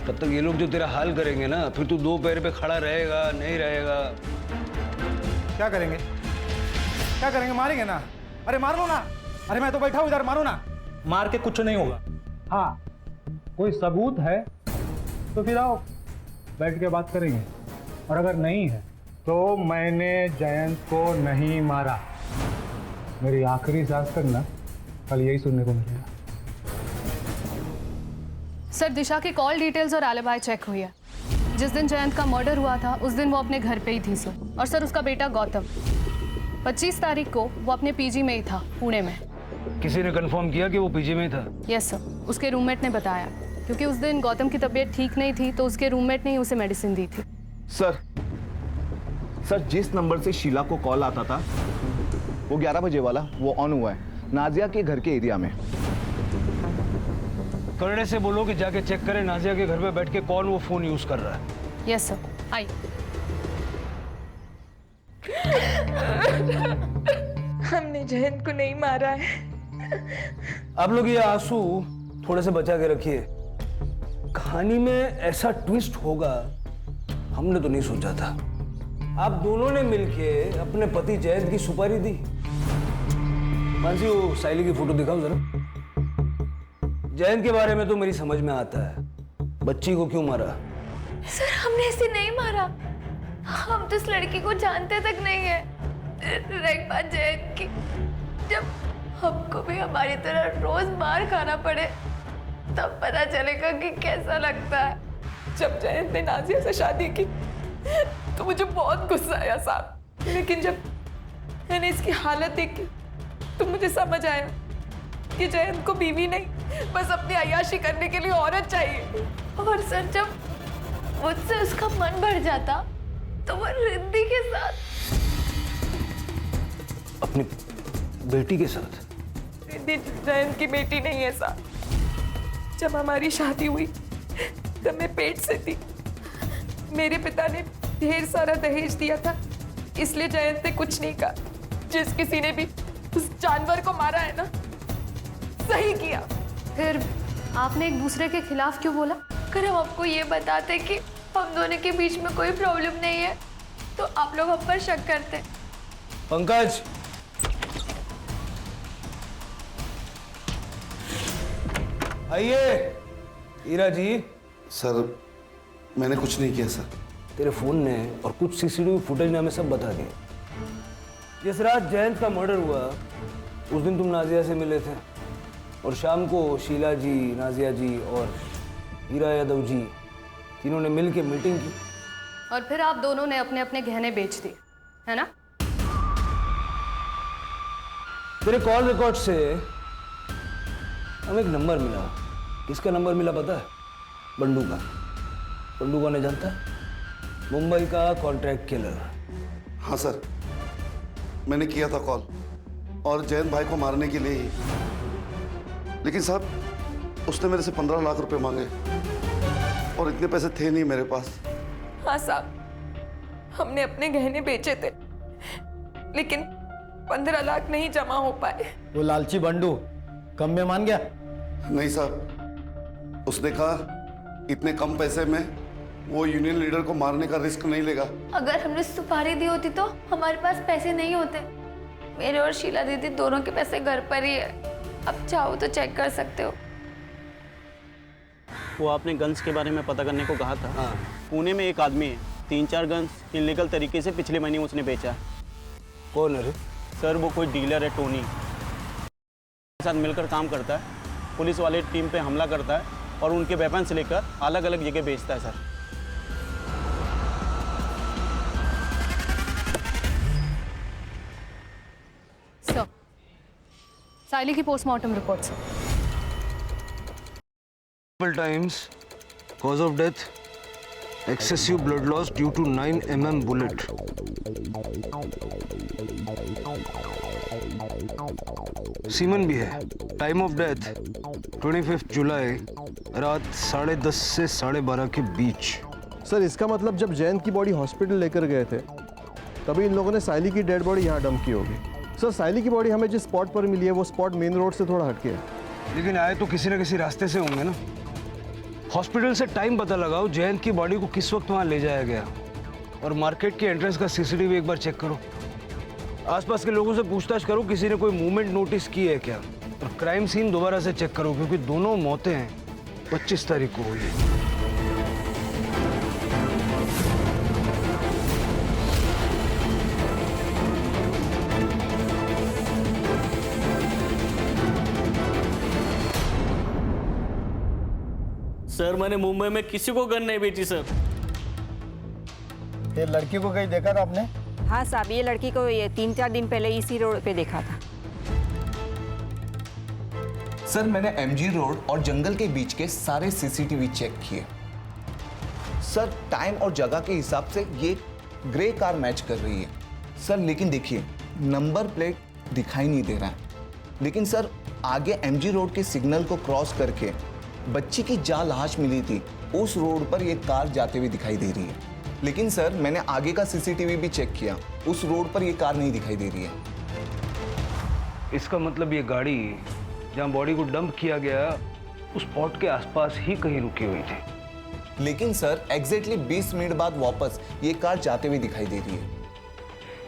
तब तक ये लोग जो तेरा हाल करेंगे ना, फिर तू 2 पैर पे खड़ा रहेगा नहीं रहेगा। क्या करेंगे? क्या करेंगे? मारेंगे ना? अरे मार लो ना। अरे मैं तो बैठा हूँ इधर, मारो ना। मार के कुछ नहीं होगा। हाँ, कोई सबूत है तो फिर आओ बैठ के बात करेंगे, और अगर नहीं है तो मैंने जयंत को नहीं मारा। मेरी आखिरी सांस तक ना कल यही सुनने को मिलेगा। सर, दिशा की कॉल डिटेल्स और एलिबाई चेक हुई है। जिस दिन जयंत का मर्डर हुआ था उस दिन वो अपने घर पे ही थी सर। और सर उसका बेटा गौतम 25 तारीख को वो अपने पीजी में ही था, पुणे में। किसी ने कंफर्म किया कि वो पीजी में था? यस सर, उसके रूममेट ने बताया, क्योंकि उस दिन गौतम की तबीयत ठीक नहीं थी तो उसके रूममेट ने ही उसे मेडिसिन दी थी। सर जिस नंबर से शीला को कॉल आता था वो 11 बजे वाला वो ऑन हुआ है, नाजिया के घर के एरिया में। करने से बोलो कि जाके चेक करें नाजिया के घर पे बैठ के कौन वो फोन यूज कर रहा है। यस सर, आई। हमने जयंत को नहीं मारा है। आप लोग ये आंसू थोड़े से बचा के रखिए। कहानी में ऐसा ट्विस्ट होगा हमने तो नहीं सोचा था। आप दोनों ने मिलके अपने पति जयंत की सुपारी दी। मानसी, वो साइली की फोटो दिखाओ जरा। जयंत के बारे में तो मेरी समझ में आता है, बच्ची को क्यों मारा? सर हमने इसे नहीं मारा, हम तो इस लड़की को जानते तक नहीं है। एक बात जयंत की, जब हमको भी हमारी तरह रोज मार खाना पड़े तब पता चलेगा कि कैसा लगता है। जब जयंत ने नाजिया से शादी की तो मुझे बहुत गुस्सा आया साहब, लेकिन जब मैंने इसकी हालत देखी तो मुझे समझ आया कि जयंत को बीवी नहीं, बस अपनी अय्याशी करने के लिए औरत चाहिए। और सर जब मुझसे उसका मन बढ़ जाता तो वो रिद्धि के साथ, अपनी बेटी के साथ। रिद्धि जयंत की बेटी नहीं है साहब। जब हमारी शादी हुई तब मैं पेट से थी। मेरे पिता ने ढेर सारा दहेज दिया था, इसलिए जयंत ने कुछ नहीं कहा। जिस किसी ने भी उस जानवर को मारा है ना, सही किया। फिर आपने एक दूसरे के खिलाफ क्यों बोला? अगर हम आपको ये बताते कि हम दोनों के बीच में कोई प्रॉब्लम नहीं है तो आप लोग हम पर शक करते। पंकज, आइए। हीरा जी। सर मैंने कुछ नहीं किया सर। तेरे फोन ने और कुछ सीसीटीवी फुटेज ने हमें सब बता दिया। जिस रात जयंत का मर्डर हुआ उस दिन तुम नाजिया से मिले थे और शाम को शीला जी, नाजिया जी और हीरा यादव जी तीनों ने मिलकर मीटिंग की। और फिर आप दोनों ने अपने अपने गहने बेच दिए, है ना? तेरे कॉल रिकॉर्ड से हमें एक नंबर मिला। किसका नंबर मिला पता है? बंडू का। बंडू कौन है जानता है? मुंबई का कॉन्ट्रैक्ट किलर। हाँ सर, मैंने किया था कॉल और जयंत भाई को मारने के लिए ही। लेकिन साहब उसने मेरे से 15 लाख रुपए मांगे और इतने पैसे थे नहीं मेरे पास। हाँ साहब, हमने अपने गहने बेचे थे लेकिन 15 लाख नहीं जमा हो पाए। वो लालची बंडू कम में मान गया? नहीं साहब, उसने कहा इतने कम पैसे में वो यूनियन लीडर को मारने का रिस्क नहीं लेगा। अगर हमने सुपारी दी होती तो हमारे पास पैसे नहीं होते। मेरे और शीला दीदी दोनों के पैसे घर पर ही है, अब चाहो तो चेक कर सकते हो। वो आपने गन्स के बारे में पता करने को कहा था। हाँ। पुणे में एक आदमी है, 3-4 गन्स इलीगल तरीके से पिछले महीने उसने बेचा है। कौन है? सर वो कोई डीलर है, टोनी के साथ मिलकर काम करता है। पुलिस वाले टीम पे हमला करता है और उनके वेपन्स लेकर अलग अलग जगह बेचता है सर। सर, साइली की पोस्टमार्टम रिपोर्ट से times cause of death excessive blood loss due to 9 mm bullet. Semen भी है। टाइम ऑफ डेथ 25 जुलाई रात 10:30 से 12:30 के बीच। सर इसका मतलब जब जयंत की बॉडी हॉस्पिटल लेकर गए थे तभी इन लोगों ने साइली की डेड बॉडी यहाँ डंप की होगी। सर साइली की बॉडी हमें जिस स्पॉट पर मिली है वो स्पॉट मेन रोड से थोड़ा हटके है। लेकिन आए तो किसी न किसी रास्ते से होंगे ना। हॉस्पिटल से टाइम पता लगाओ, जयंत की बॉडी को किस वक्त वहां ले जाया गया, और मार्केट के एंट्रेंस का सीसीटीवी एक बार चेक करो। आसपास के लोगों से पूछताछ करो किसी ने कोई मूवमेंट नोटिस की है क्या, और क्राइम सीन दोबारा से चेक करो क्योंकि दोनों मौतें 25 तारीख को हुई है। सर मैंने मुंबई में किसी को गन नहीं बेची सर। ये लड़की को कहीं देखा था आपने? हाँ साहब, ये लड़की को ये 3-4 दिन पहले इसी रोड पे देखा था। सर मैंने एमजी रोड और जंगल के बीच के सारे सीसीटीवी चेक किए। सर टाइम और जगह के हिसाब से ये ग्रे कार मैच कर रही है सर, लेकिन देखिए नंबर प्लेट दिखाई नहीं दे रहा है। लेकिन सर आगे एमजी रोड के सिग्नल को क्रॉस करके बच्ची की जहाँ लाश मिली थी उस रोड पर ये कार जाते हुए दिखाई दे रही है। लेकिन सर मैंने आगे का सीसीटीवी भी चेक किया, उस रोड पर ये कार नहीं दिखाई दे रही है। इसका मतलब ये गाड़ी जहाँ बॉडी को डंप किया गया उस स्पॉट के आसपास ही कहीं रुकी हुई थी। लेकिन सर एग्जैक्टली 20 मिनट बाद वापस ये कार जाते हुए दिखाई दे रही है।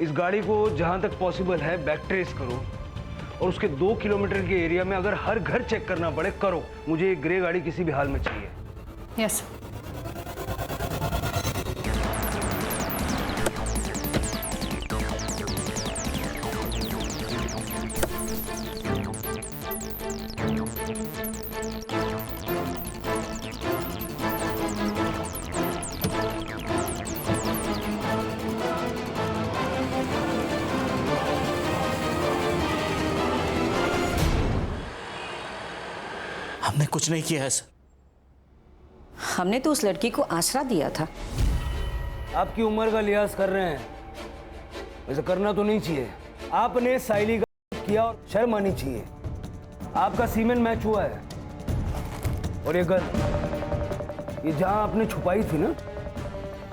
इस गाड़ी को जहाँ तक पॉसिबल है बैक ट्रेस करो और उसके 2 किलोमीटर के एरिया में अगर हर घर चेक करना पड़े करो। मुझे एक ग्रे गाड़ी किसी भी हाल में चाहिए। यस। हमने कुछ नहीं किया है सर। हमने तो उस लड़की को आसरा दिया था। आपकी उम्र का लिहाज कर रहे हैं, वैसे करना तो नहीं चाहिए। आपने साइली का किया और शर्म आनी चाहिए। आपका सीमेंट मैच हुआ है और ये गन, ये जहां आपने छुपाई थी ना,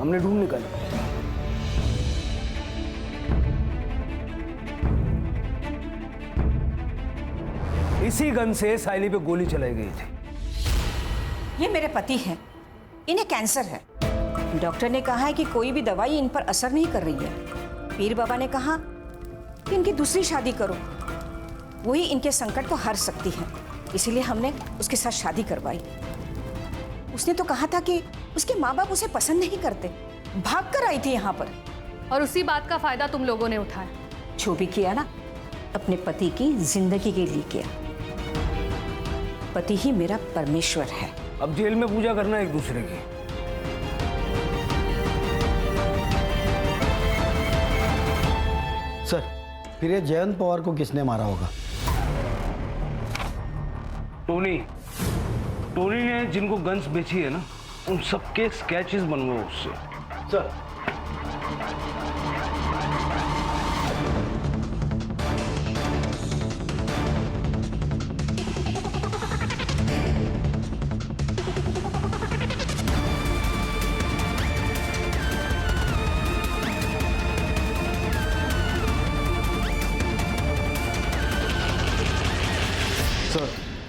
हमने ढूंढ निकाली। इसी गन से साइली पे गोली चलाई गई थी। ये मेरे पति हैं, इन्हें कैंसर है। डॉक्टर ने कहा है कि कोई भी दवाई इन पर असर नहीं कर रही है। पीर बाबा ने कहा कि इनकी दूसरी शादी करो, वही इनके संकट को हर सकती है। इसीलिए हमने उसके साथ शादी करवाई। उसने तो कहा था कि उसके माँ बाप उसे पसंद नहीं करते, भाग कर आई थी यहाँ पर। और उसी बात का फायदा तुम लोगों ने उठाया। जो भी किया ना, अपने पति की जिंदगी के लिए किया। पति ही मेरा परमेश्वर है। अब जेल में पूजा करना एक दूसरे की। सर, फिर ये जयंत पवार को किसने मारा होगा? टोनी ने जिनको गन्स बेची है ना, उन सबके स्केचेस बनवाओ उससे। सर,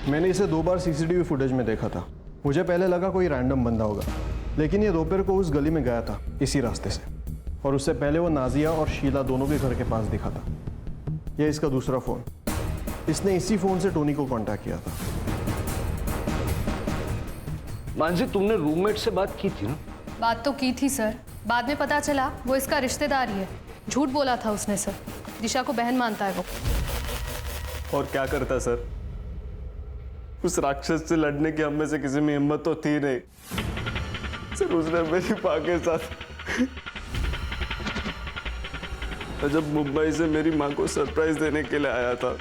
मैंने इसे 2 बार सीसीटीवी फुटेज में देखा था। मुझे पहले लगा कोई रैंडम बंदा होगा, लेकिन ये दोपहर को उस गली में गया था इसी रास्ते से, और उससे पहले वो नाजिया और शीला दोनों के घर के पास दिखा था। यह इसका दूसरा फ़ोन, इसने इसी फ़ोन से टोनी को कांटेक्ट किया था। मानसी, तुमने रूममेट से बात की थी ना? बात तो की थी सर, बाद में पता चला वो इसका रिश्तेदार ही है। झूठ बोला था उसने सर, दिशा को बहन मानता है वो। और क्या करता सर, उस राक्षस से लड़ने की हम में से किसी में हिम्मत तो थी नहीं सर। उसने मेरी माँ के साथ, जब मुंबई से मेरी माँ को सरप्राइज देने के लिए आया था,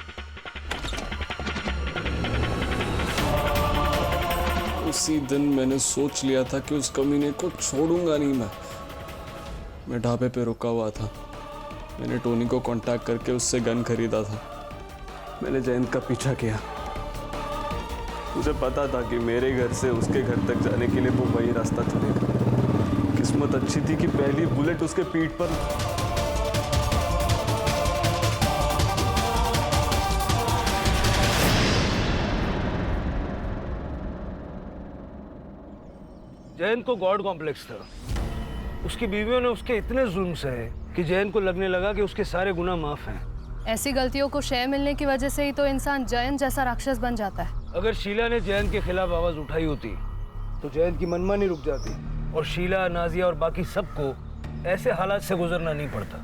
उसी दिन मैंने सोच लिया था कि उस कमीने को छोड़ूंगा नहीं। मैं ढाबे पे रुका हुआ था। मैंने टोनी को कांटेक्ट करके उससे गन खरीदा था। मैंने जयंत का पीछा किया। मुझे पता था कि मेरे घर से उसके घर तक जाने के लिए वो वही रास्ता चलेगा। किस्मत अच्छी थी कि पहली बुलेट उसके पीठ पर। जयंत को गॉड कॉम्प्लेक्स था। उसकी बीवियों ने उसके इतने जुल्म सहे कि जयंत को लगने लगा कि उसके सारे गुनाह माफ हैं। ऐसी गलतियों को शय मिलने की वजह से ही तो इंसान जयंत जैसा राक्षस बन जाता है। अगर शीला ने जयंत के खिलाफ आवाज उठाई होती तो जयंत की मनमानी रुक जाती और शीला, नाजिया और बाकी सबको ऐसे हालात से गुजरना नहीं पड़ता।